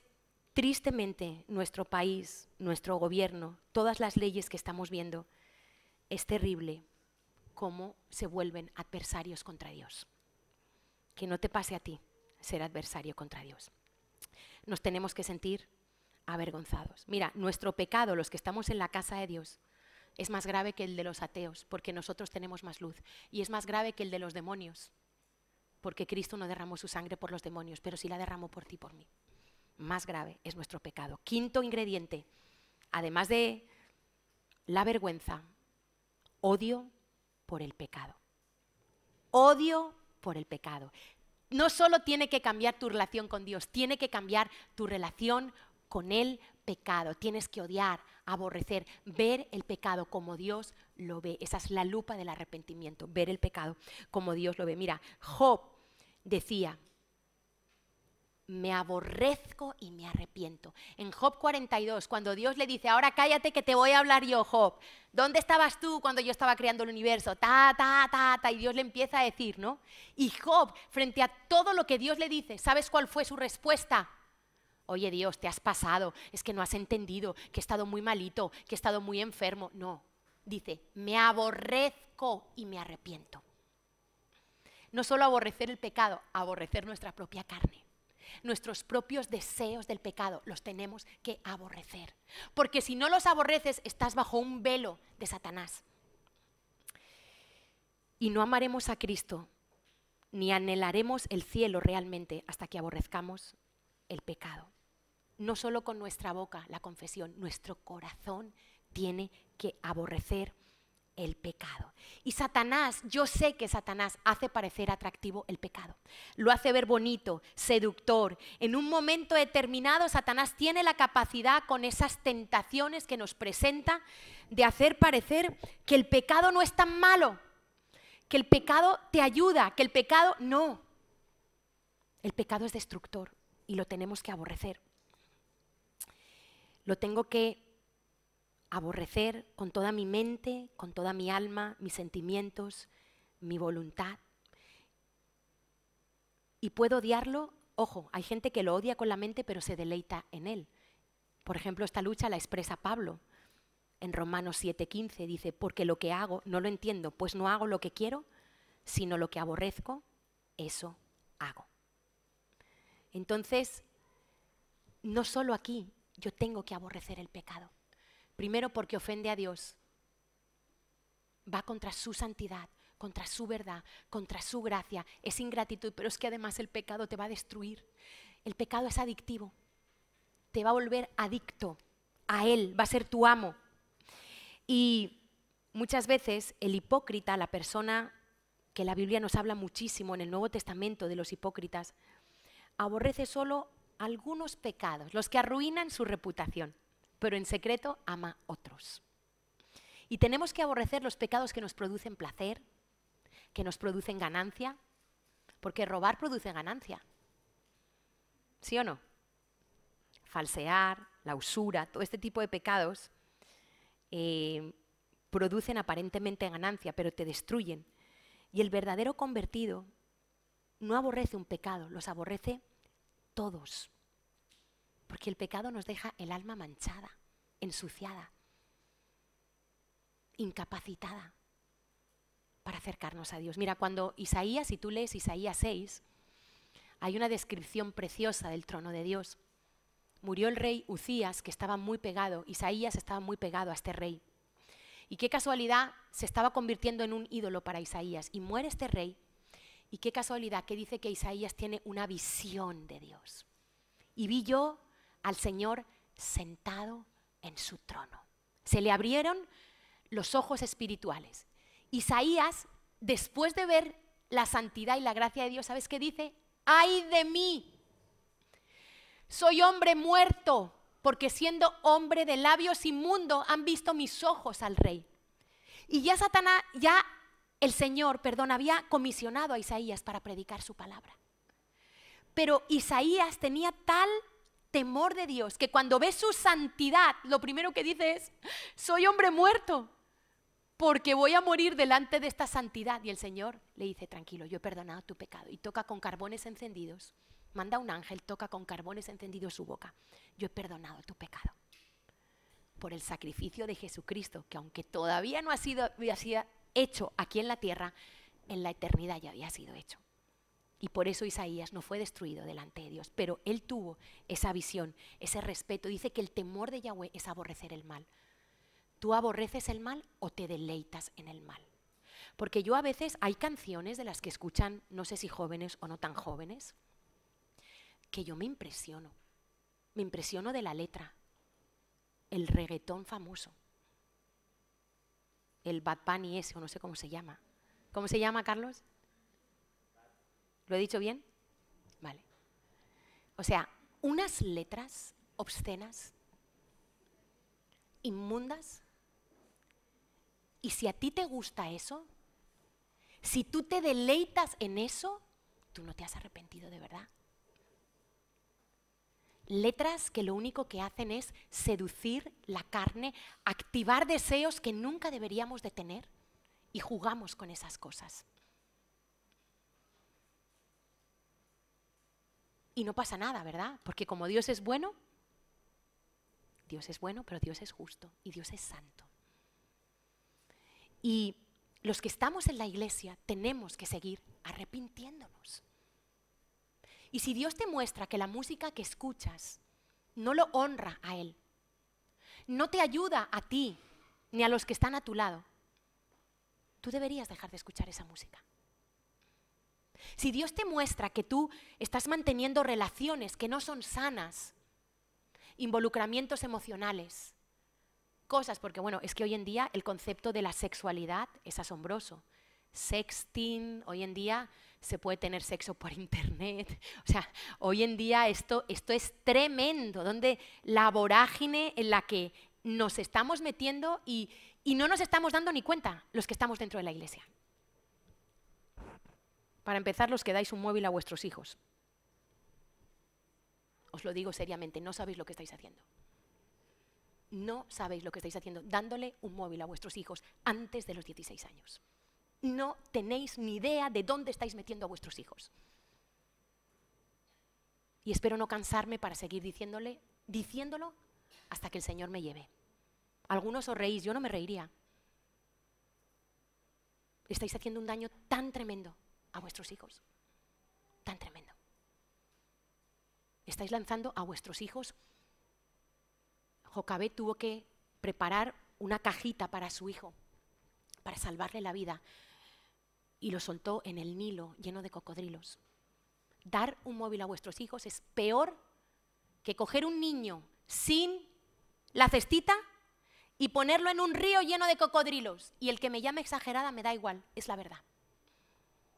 tristemente, nuestro país, nuestro gobierno, todas las leyes que estamos viendo, es terrible cómo se vuelven adversarios contra Dios. Que no te pase a ti ser adversario contra Dios. Nos tenemos que sentir avergonzados. Mira, nuestro pecado, los que estamos en la casa de Dios, es más grave que el de los ateos, porque nosotros tenemos más luz. Y es más grave que el de los demonios, porque Cristo no derramó su sangre por los demonios, pero sí la derramó por ti y por mí. Más grave es nuestro pecado. Quinto ingrediente, además de la vergüenza, odio por el pecado. Odio por el pecado. No solo tiene que cambiar tu relación con Dios, tiene que cambiar tu relación con el pecado. Tienes que odiar, aborrecer, ver el pecado como Dios lo ve. Esa es la lupa del arrepentimiento, ver el pecado como Dios lo ve. Mira, Job decía: me aborrezco y me arrepiento. En Job 42, cuando Dios le dice: ahora cállate que te voy a hablar yo, Job. ¿Dónde estabas tú cuando yo estaba creando el universo? Y Dios le empieza a decir, ¿no? Y Job, frente a todo lo que Dios le dice, ¿sabes cuál fue su respuesta? Oye, Dios, te has pasado, es que no has entendido, que he estado muy malito, que he estado muy enfermo. No, dice: me aborrezco y me arrepiento. No solo aborrecer el pecado, aborrecer nuestra propia carne. Nuestros propios deseos del pecado los tenemos que aborrecer, porque si no los aborreces estás bajo un velo de Satanás. Y no amaremos a Cristo ni anhelaremos el cielo realmente hasta que aborrezcamos el pecado. No solo con nuestra boca la confesión, nuestro corazón tiene que aborrecer el pecado. Y Satanás, yo sé que Satanás hace parecer atractivo el pecado. Lo hace ver bonito, seductor. En un momento determinado, Satanás tiene la capacidad con esas tentaciones que nos presenta de hacer parecer que el pecado no es tan malo, que el pecado te ayuda, que el pecado no. El pecado es destructor y lo tenemos que aborrecer. Lo tengo que aborrecer con toda mi mente, con toda mi alma, mis sentimientos, mi voluntad. Y puedo odiarlo, ojo, hay gente que lo odia con la mente pero se deleita en él. Por ejemplo, esta lucha la expresa Pablo en Romanos 7:15, dice, porque lo que hago no lo entiendo, pues no hago lo que quiero, sino lo que aborrezco, eso hago. Entonces, no solo aquí, yo tengo que aborrecer el pecado. Primero porque ofende a Dios, va contra su santidad, contra su verdad, contra su gracia, es ingratitud, pero es que además el pecado te va a destruir. El pecado es adictivo, te va a volver adicto a él, va a ser tu amo. Y muchas veces el hipócrita, la persona que la Biblia nos habla muchísimo en el Nuevo Testamento de los hipócritas, aborrece solo algunos pecados, los que arruinan su reputación, pero en secreto ama otros. Y tenemos que aborrecer los pecados que nos producen placer, que nos producen ganancia, porque robar produce ganancia. ¿Sí o no? Falsear, la usura, todo este tipo de pecados producen aparentemente ganancia, pero te destruyen. Y el verdadero convertido no aborrece un pecado, los aborrece todos. Porque el pecado nos deja el alma manchada, ensuciada, incapacitada para acercarnos a Dios. Mira, cuando Isaías, si tú lees Isaías 6, hay una descripción preciosa del trono de Dios. Murió el rey Uzías, que estaba muy pegado, Isaías estaba muy pegado a este rey. Y qué casualidad, se estaba convirtiendo en un ídolo para Isaías. Y muere este rey, y qué casualidad que dice que Isaías tiene una visión de Dios. Y vi yo al Señor sentado en su trono. Se le abrieron los ojos espirituales. Isaías, después de ver la santidad y la gracia de Dios, ¿sabes qué dice? ¡Ay de mí! Soy hombre muerto, porque siendo hombre de labios inmundos han visto mis ojos al rey. Y ya Satanás, ya el Señor, había comisionado a Isaías para predicar su palabra. Pero Isaías tenía tal temor de Dios que cuando ve su santidad, lo primero que dice es, soy hombre muerto, porque voy a morir delante de esta santidad. Y el Señor le dice, tranquilo, yo he perdonado tu pecado. Y toca con carbones encendidos. Manda un ángel, toca con carbones encendidos su boca. Yo he perdonado tu pecado. Por el sacrificio de Jesucristo, que aunque todavía no había sido hecho aquí en la tierra, en la eternidad ya había sido hecho. Y por eso Isaías no fue destruido delante de Dios, pero él tuvo esa visión, ese respeto. Dice que el temor de Yahweh es aborrecer el mal. ¿Tú aborreces el mal o te deleitas en el mal? Porque yo a veces, hay canciones de las que escuchan, no sé si jóvenes o no tan jóvenes, que yo me impresiono de la letra, el reggaetón famoso, el Bad Bunny ese, o no sé cómo se llama. ¿Cómo se llama, Carlos? ¿Lo he dicho bien? Vale. O sea, unas letras obscenas, inmundas, y si a ti te gusta eso, si tú te deleitas en eso, tú no te has arrepentido de verdad. Letras que lo único que hacen es seducir la carne, activar deseos que nunca deberíamos de tener, y jugamos con esas cosas. Y no pasa nada, ¿verdad? Porque como Dios es bueno, pero Dios es justo y Dios es santo. Y los que estamos en la iglesia tenemos que seguir arrepintiéndonos. Y si Dios te muestra que la música que escuchas no lo honra a Él, no te ayuda a ti ni a los que están a tu lado, tú deberías dejar de escuchar esa música. Si Dios te muestra que tú estás manteniendo relaciones que no son sanas, involucramientos emocionales cosas, porque bueno, es que hoy en día el concepto de la sexualidad es asombroso. Sexting, hoy en día se puede tener sexo por internet. O sea, hoy en día esto es tremendo, donde la vorágine en la que nos estamos metiendo y no nos estamos dando ni cuenta los que estamos dentro de la iglesia. Para empezar, los que dais un móvil a vuestros hijos. Os lo digo seriamente, no sabéis lo que estáis haciendo. No sabéis lo que estáis haciendo dándole un móvil a vuestros hijos antes de los 16 años. No tenéis ni idea de dónde estáis metiendo a vuestros hijos. Y espero no cansarme para seguir diciéndolo hasta que el Señor me lleve. Algunos os reís, yo no me reiría. Estáis haciendo un daño tan tremendo a vuestros hijos, tan tremendo. Estáis lanzando a vuestros hijos. Jocabet tuvo que preparar una cajita para su hijo, para salvarle la vida, y lo soltó en el Nilo lleno de cocodrilos. Dar un móvil a vuestros hijos es peor que coger un niño sin la cestita y ponerlo en un río lleno de cocodrilos. Y el que me llame exagerada me da igual, es la verdad.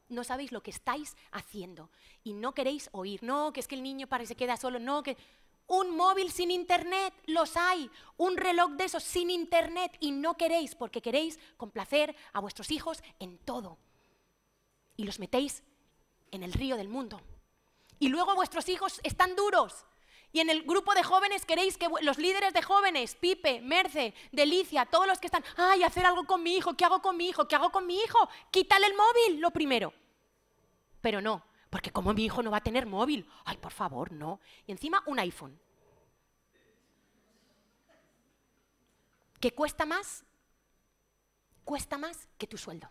No sabéis lo que estáis haciendo y no queréis oír. No, que es que el niño para que se queda solo. No, que un móvil sin internet, los hay. Un reloj de esos sin internet y no queréis, porque queréis complacer a vuestros hijos en todo. Y los metéis en el río del mundo. Y luego vuestros hijos están duros. Y en el grupo de jóvenes queréis que los líderes de jóvenes, Pipe, Merce, Delicia, todos los que están, ay, hacer algo con mi hijo, ¿qué hago con mi hijo? ¿Qué hago con mi hijo? Quítale el móvil, lo primero. Pero no, porque como mi hijo no va a tener móvil, ay, por favor, no. Y encima un iPhone. ¿Qué cuesta más? Cuesta más que tu sueldo,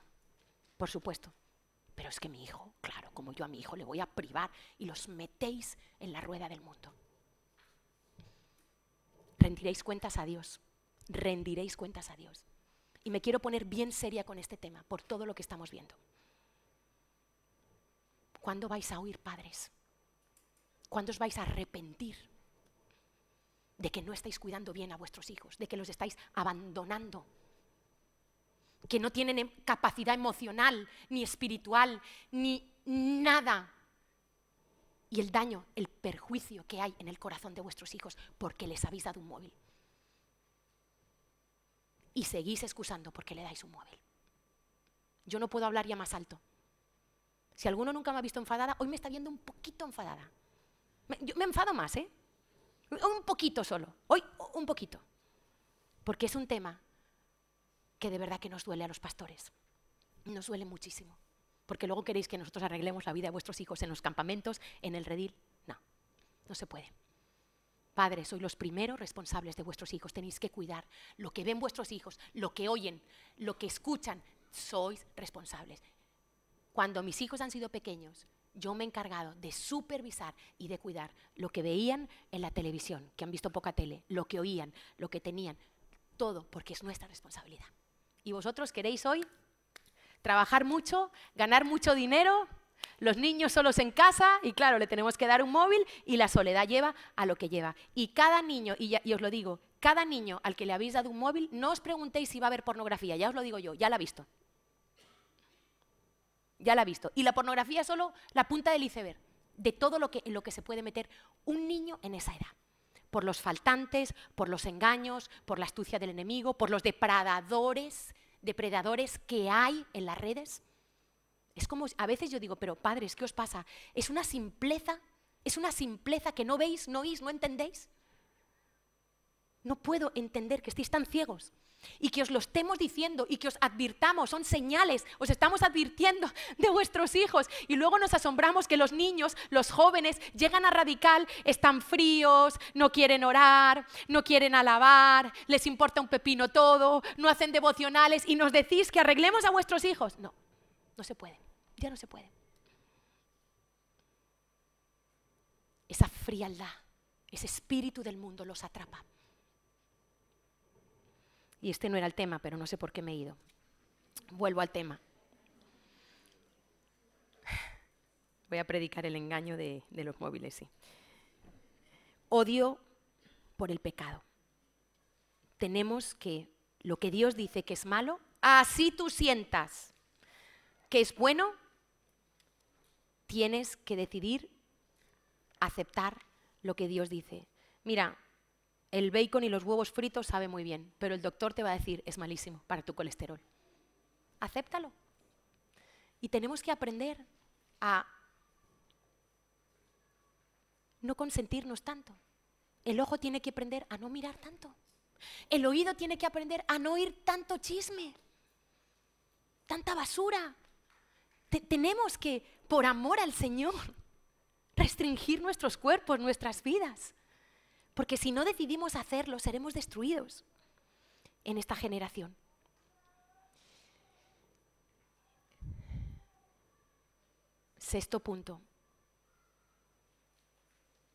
por supuesto. Pero es que mi hijo, claro, como yo a mi hijo le voy a privar y los metéis en la rueda del mundo. Rendiréis cuentas a Dios, rendiréis cuentas a Dios. Y me quiero poner bien seria con este tema, por todo lo que estamos viendo. ¿Cuándo vais a oír, padres? ¿Cuándo os vais a arrepentir de que no estáis cuidando bien a vuestros hijos, de que los estáis abandonando? Que no tienen capacidad emocional, ni espiritual, ni nada. Y el daño, el perjuicio que hay en el corazón de vuestros hijos porque les habéis dado un móvil. Y seguís excusando porque le dais un móvil. Yo no puedo hablar ya más alto. Si alguno nunca me ha visto enfadada, hoy me está viendo un poquito enfadada. Yo me enfado más, ¿eh? Un poquito solo. Hoy un poquito. Porque es un tema que de verdad que nos duele a los pastores. Nos duele muchísimo. Porque luego queréis que nosotros arreglemos la vida de vuestros hijos en los campamentos, en el redil. No, no se puede. Padres, sois los primeros responsables de vuestros hijos. Tenéis que cuidar lo que ven vuestros hijos, lo que oyen, lo que escuchan. Sois responsables. Cuando mis hijos han sido pequeños, yo me he encargado de supervisar y de cuidar lo que veían en la televisión, que han visto poca tele, lo que oían, lo que tenían, todo, porque es nuestra responsabilidad. Y vosotros queréis hoy trabajar mucho, ganar mucho dinero, los niños solos en casa y claro, le tenemos que dar un móvil y la soledad lleva a lo que lleva. Y cada niño, y os lo digo, cada niño al que le habéis dado un móvil, no os preguntéis si va a ver pornografía, ya os lo digo yo, ya la ha visto. Ya la ha visto. Y la pornografía es solo la punta del iceberg de todo en lo que se puede meter un niño en esa edad. Por los faltantes, por los engaños, por la astucia del enemigo, por los depredadores que hay en las redes. Es como, a veces yo digo, pero padres, ¿qué os pasa? Es una simpleza que no veis, no oís, no entendéis. No puedo entender que estéis tan ciegos y que os lo estemos diciendo y que os advirtamos, son señales, os estamos advirtiendo de vuestros hijos y luego nos asombramos que los niños, los jóvenes, llegan a radical, están fríos, no quieren orar, no quieren alabar, les importa un pepino todo, no hacen devocionales y nos decís que arreglemos a vuestros hijos. No, no se puede, ya no se puede. Esa frialdad, ese espíritu del mundo los atrapa. Y este no era el tema, pero no sé por qué me he ido. Vuelvo al tema. Voy a predicar el engaño de los móviles, sí. Odio por el pecado. tenemos que, lo que Dios dice que es malo, así tú sientas que es bueno, tienes que decidir aceptar lo que Dios dice. Mira, el bacon y los huevos fritos sabe muy bien, pero el doctor te va a decir, es malísimo para tu colesterol. Acéptalo. Y tenemos que aprender a no consentirnos tanto. El ojo tiene que aprender a no mirar tanto. El oído tiene que aprender a no oír tanto chisme, tanta basura. Tenemos que, por amor al Señor, restringir nuestros cuerpos, nuestras vidas. Porque si no decidimos hacerlo, seremos destruidos en esta generación. Sexto punto.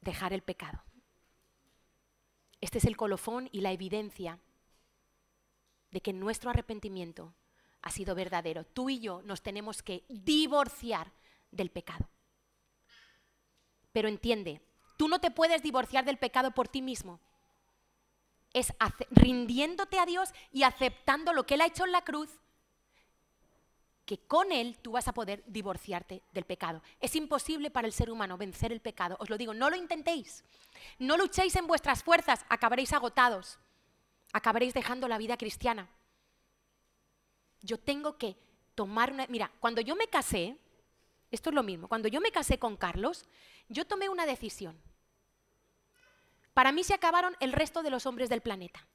Dejar el pecado. Este es el colofón y la evidencia de que nuestro arrepentimiento ha sido verdadero. Tú y yo nos tenemos que divorciar del pecado. Pero entiende, tú no te puedes divorciar del pecado por ti mismo. Es rindiéndote a Dios y aceptando lo que Él ha hecho en la cruz, que con Él tú vas a poder divorciarte del pecado. Es imposible para el ser humano vencer el pecado. Os lo digo, no lo intentéis. No luchéis en vuestras fuerzas, acabaréis agotados. Acabaréis dejando la vida cristiana. Yo tengo que tomar una... Mira, cuando yo me casé, esto es lo mismo, cuando yo me casé con Carlos, yo tomé una decisión. Para mí se acabaron el resto de los hombres del planeta.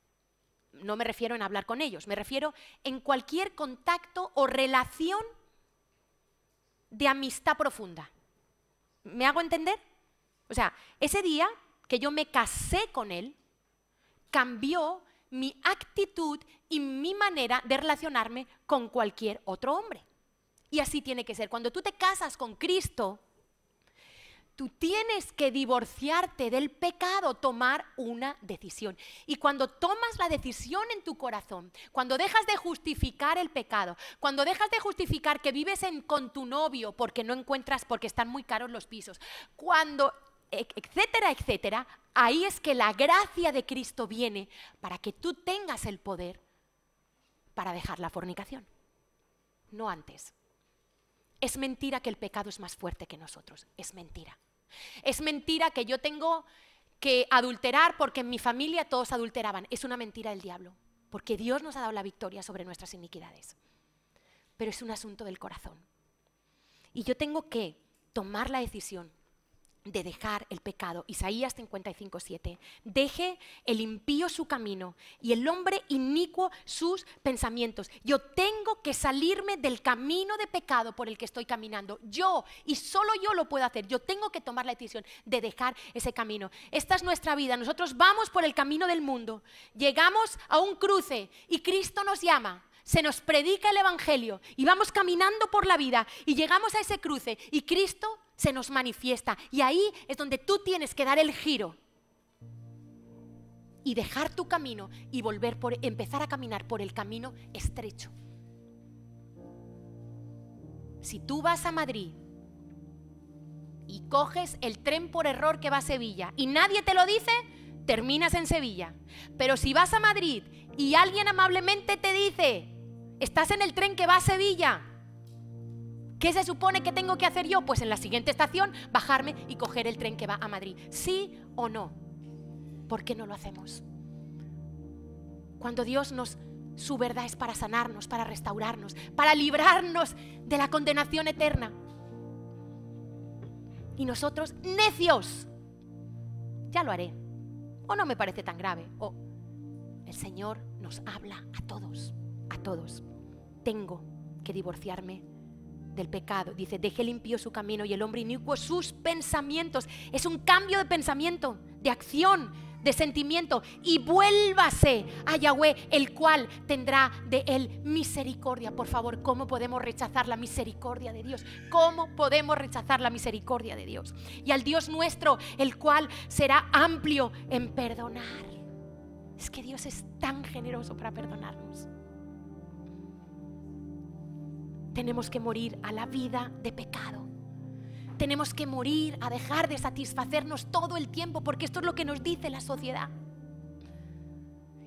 No me refiero en hablar con ellos, me refiero en cualquier contacto o relación de amistad profunda. ¿Me hago entender? O sea, ese día que yo me casé con él, cambió mi actitud y mi manera de relacionarme con cualquier otro hombre. Y así tiene que ser. Cuando tú te casas con Cristo, tú tienes que divorciarte del pecado, tomar una decisión. Y cuando tomas la decisión en tu corazón, cuando dejas de justificar el pecado, cuando dejas de justificar que vives con tu novio porque no encuentras, porque están muy caros los pisos, cuando, etcétera, etcétera, ahí es que la gracia de Cristo viene para que tú tengas el poder para dejar la fornicación. No antes. Es mentira que el pecado es más fuerte que nosotros, es mentira. Es mentira que yo tengo que adulterar porque en mi familia todos adulteraban. Es una mentira del diablo, porque Dios nos ha dado la victoria sobre nuestras iniquidades. Pero es un asunto del corazón. Y yo tengo que tomar la decisión de dejar el pecado. Isaías 55:7. Deje el impío su camino y el hombre inicuo sus pensamientos. Yo tengo que salirme del camino de pecado por el que estoy caminando. Yo, y solo yo lo puedo hacer. Yo tengo que tomar la decisión de dejar ese camino. Esta es nuestra vida. Nosotros vamos por el camino del mundo. Llegamos a un cruce y Cristo nos llama. Se nos predica el Evangelio y vamos caminando por la vida y llegamos a ese cruce y Cristo se nos manifiesta. Y ahí es donde tú tienes que dar el giro y dejar tu camino y empezar a caminar por el camino estrecho. Si tú vas a Madrid y coges el tren por error que va a Sevilla y nadie te lo dice, terminas en Sevilla. Pero si vas a Madrid y alguien amablemente te dice, estás en el tren que va a Sevilla, ¿qué se supone que tengo que hacer yo? Pues en la siguiente estación bajarme y coger el tren que va a Madrid. ¿Sí o no? ¿Por qué no lo hacemos? Cuando Dios su verdad es para sanarnos, para restaurarnos, para librarnos de la condenación eterna. Y nosotros, necios, ya lo haré. O no me parece tan grave. O el Señor nos habla a todos, a todos. Tengo que divorciarme del pecado. Dice, deje limpio su camino y el hombre inicuo sus pensamientos. Es un cambio de pensamiento, de acción, de sentimiento. Y vuélvase a Yahweh, el cual tendrá de él misericordia. Por favor, ¿cómo podemos rechazar la misericordia de Dios? ¿Cómo podemos rechazar la misericordia de Dios? Y al Dios nuestro, el cual será amplio en perdonar. Es que Dios es tan generoso para perdonarnos. Tenemos que morir a la vida de pecado. Tenemos que morir a dejar de satisfacernos todo el tiempo, porque esto es lo que nos dice la sociedad.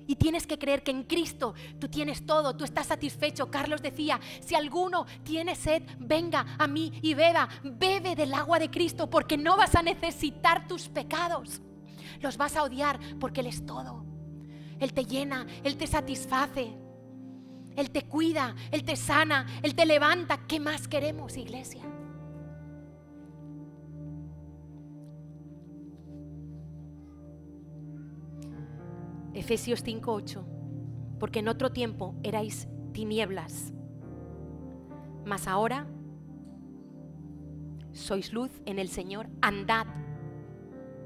Y tienes que creer que en Cristo tú tienes todo, tú estás satisfecho. Carlos decía, si alguno tiene sed, venga a mí y beba. Bebe del agua de Cristo, porque no vas a necesitar tus pecados. Los vas a odiar porque Él es todo. Él te llena, Él te satisface, Él te cuida, Él te sana, Él te levanta. ¿Qué más queremos, iglesia? Efesios 5:8, porque en otro tiempo erais tinieblas, mas ahora sois luz en el Señor. Andad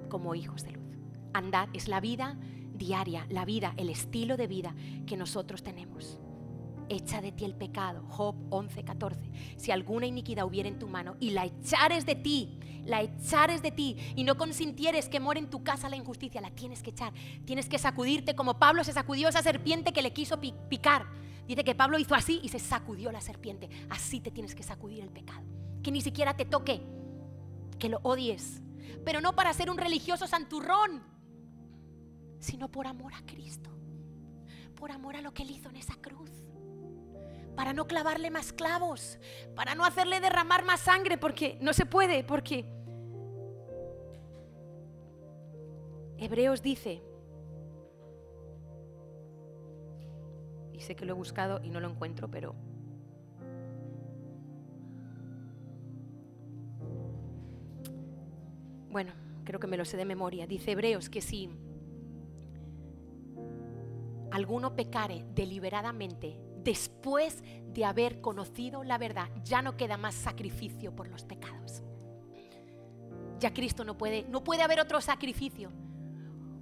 como hijos de luz. Andad es la vida diaria, la vida, el estilo de vida que nosotros tenemos. Echa de ti el pecado. Job 11:14. Si alguna iniquidad hubiera en tu mano y la echares de ti, y no consintieres que more en tu casa la injusticia, la tienes que echar. Tienes que sacudirte como Pablo se sacudió esa serpiente que le quiso picar. Dice que Pablo hizo así y se sacudió la serpiente. Así te tienes que sacudir el pecado. Que ni siquiera te toque, que lo odies. Pero no para ser un religioso santurrón, sino por amor a Cristo, por amor a lo que Él hizo en esa cruz, para no clavarle más clavos, para no hacerle derramar más sangre, porque no se puede, porque Hebreos dice, y sé que lo he buscado y no lo encuentro, pero bueno, creo que me lo sé de memoria. Dice Hebreos que si alguno pecare deliberadamente después de haber conocido la verdad, ya no queda más sacrificio por los pecados. Ya Cristo no puede haber otro sacrificio.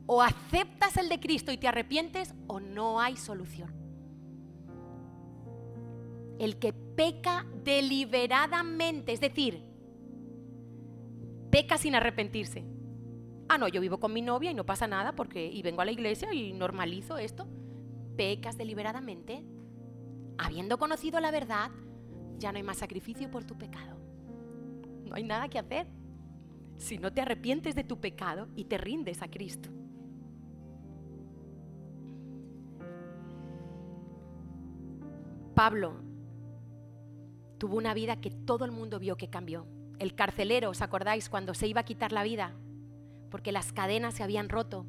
O aceptas el de Cristo y te arrepientes, o no hay solución. El que peca deliberadamente, es decir, peca sin arrepentirse. Ah, no, yo vivo con mi novia y no pasa nada y vengo a la iglesia y normalizo esto. Pecas deliberadamente, habiendo conocido la verdad, ya no hay más sacrificio por tu pecado. No hay nada que hacer si no te arrepientes de tu pecado y te rindes a Cristo. Pablo tuvo una vida que todo el mundo vio que cambió. El carcelero, ¿os acordáis? Cuando se iba a quitar la vida, porque las cadenas se habían roto,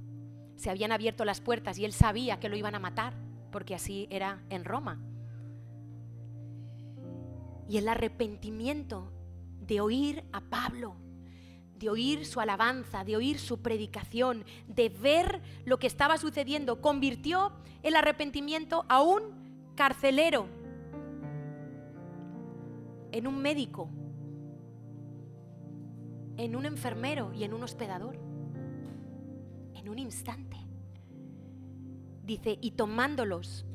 se habían abierto las puertas y él sabía que lo iban a matar, porque así era en Roma. Y el arrepentimiento de oír a Pablo, de oír su alabanza, de oír su predicación, de ver lo que estaba sucediendo, convirtió el arrepentimiento a un carcelero en un médico, en un enfermero y en un hospedador, en un instante. Dice, y tomándolos,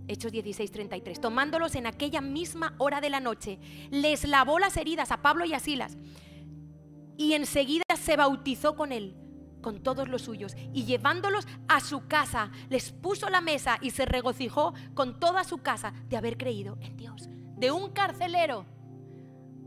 Hechos 16:33, tomándolos en aquella misma hora de la noche, les lavó las heridas a Pablo y a Silas, y enseguida se bautizó con él, con todos los suyos, y llevándolos a su casa, les puso la mesa y se regocijó con toda su casa de haber creído en Dios. De un carcelero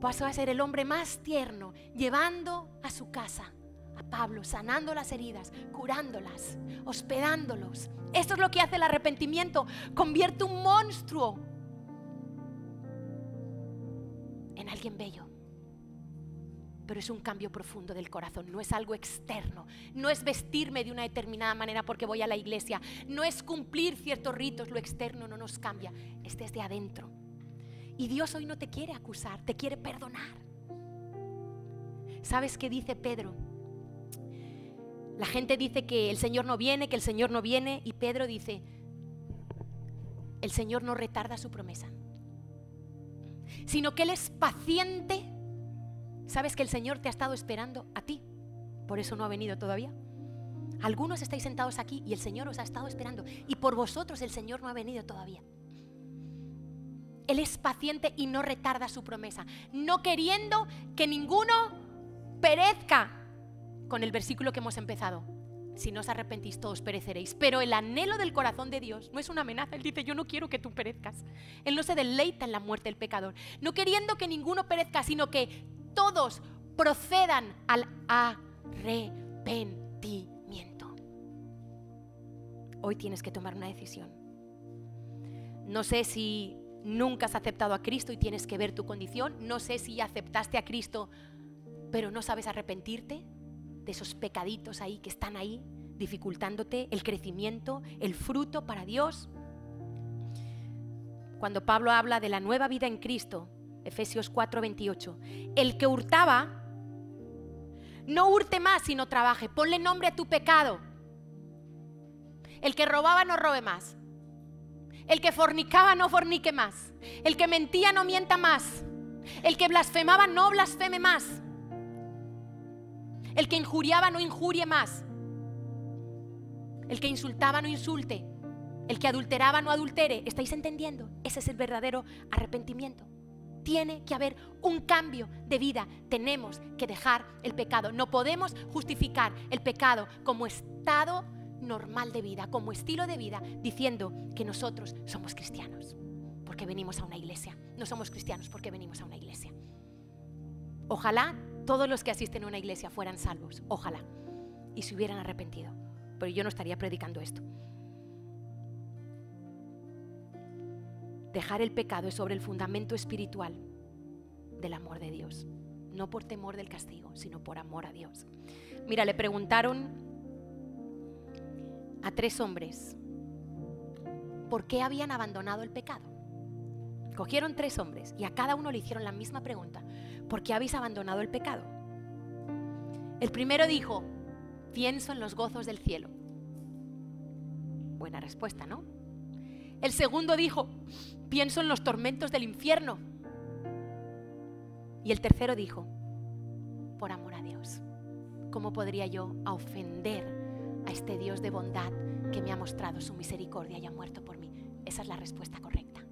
pasó a ser el hombre más tierno, llevando a su casa a Pablo, sanando las heridas, curándolas, hospedándolos. Esto es lo que hace el arrepentimiento, convierte un monstruo en alguien bello. Pero es un cambio profundo del corazón, no es algo externo, no es vestirme de una determinada manera porque voy a la iglesia, no es cumplir ciertos ritos, lo externo no nos cambia, es desde adentro. Y Dios hoy no te quiere acusar, te quiere perdonar. ¿Sabes qué dice Pedro? La gente dice que el Señor no viene, y Pedro dice, el Señor no retarda su promesa, sino que Él es paciente. ¿Sabes que el Señor te ha estado esperando a ti? Por eso no ha venido todavía. Algunos estáis sentados aquí y el Señor os ha estado esperando, y por vosotros el Señor no ha venido todavía. Él es paciente y no retarda su promesa, no queriendo que ninguno perezca, con el versículo que hemos empezado. Si no os arrepentís, todos pereceréis. Pero el anhelo del corazón de Dios no es una amenaza. Él dice, yo no quiero que tú perezcas. Él no se deleita en la muerte del pecador, no queriendo que ninguno perezca, sino que todos procedan al arrepentimiento. Hoy tienes que tomar una decisión. No sé si nunca has aceptado a Cristo y tienes que ver tu condición. No sé si aceptaste a Cristo, pero no sabes arrepentirte de esos pecaditos ahí que están ahí, dificultándote el crecimiento, el fruto para Dios. Cuando Pablo habla de la nueva vida en Cristo, Efesios 4:28, el que hurtaba, no hurte más sino trabaje. Ponle nombre a tu pecado. El que robaba no robe más. El que fornicaba no fornique más. El que mentía no mienta más. El que blasfemaba no blasfeme más. El que injuriaba no injurie más. El que insultaba no insulte. El que adulteraba no adultere. ¿Estáis entendiendo? Ese es el verdadero arrepentimiento. Tiene que haber un cambio de vida. Tenemos que dejar el pecado. No podemos justificar el pecado como estado normal de vida, como estilo de vida, diciendo que nosotros somos cristianos porque venimos a una iglesia. No somos cristianos porque venimos a una iglesia. Ojalá todos los que asisten a una iglesia fueran salvos. Ojalá. Y se hubieran arrepentido. Pero yo no estaría predicando esto. Dejar el pecado es sobre el fundamento espiritual del amor de Dios. No por temor del castigo, sino por amor a Dios. Mira, le preguntaron a 3 hombres por qué habían abandonado el pecado. Cogieron 3 hombres y a cada uno le hicieron la misma pregunta: ¿por qué habéis abandonado el pecado? El primero dijo: pienso en los gozos del cielo. Buena respuesta, ¿no? El segundo dijo: pienso en los tormentos del infierno. Y el tercero dijo: por amor a Dios. ¿Cómo podría yo ofender a este Dios de bondad que me ha mostrado su misericordia y ha muerto por mí? Esa es la respuesta correcta.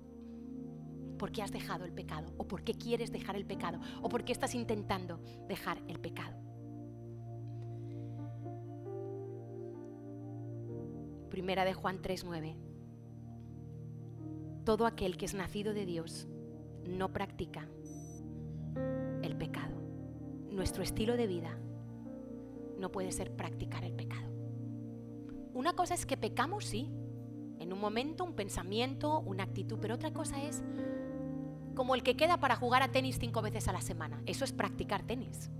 ¿Por qué has dejado el pecado? ¿O por qué quieres dejar el pecado? ¿O por qué estás intentando dejar el pecado? Primera de Juan 3:9. Todo aquel que es nacido de Dios no practica el pecado. Nuestro estilo de vida no puede ser practicar el pecado. Una cosa es que pecamos, sí, en un momento, un pensamiento, una actitud, pero otra cosa es como el que queda para jugar a tenis 5 veces a la semana. Eso es practicar tenis.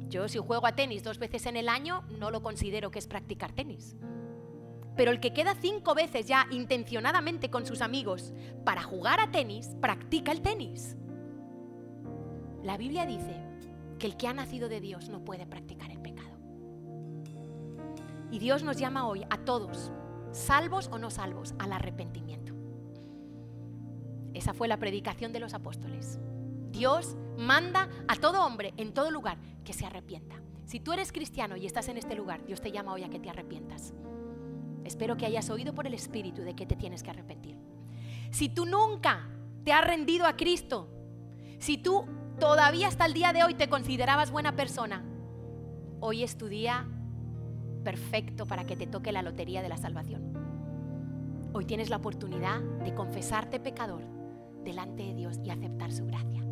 Yo, si juego a tenis 2 veces en el año, no lo considero que es practicar tenis. Pero el que queda 5 veces ya intencionadamente con sus amigos para jugar a tenis, practica el tenis. La Biblia dice que el que ha nacido de Dios no puede practicar el pecado. Y Dios nos llama hoy a todos, salvos o no salvos, al arrepentimiento. Esa fue la predicación de los apóstoles. Dios manda a todo hombre en todo lugar que se arrepienta. Si tú eres cristiano y estás en este lugar, Dios te llama hoy a que te arrepientas. Espero que hayas oído por el Espíritu de que te tienes que arrepentir. Si tú nunca te has rendido a Cristo, si tú todavía hasta el día de hoy te considerabas buena persona, hoy es tu día perfecto para que te toque la lotería de la salvación. Hoy tienes la oportunidad de confesarte pecador delante de Dios y aceptar su gracia.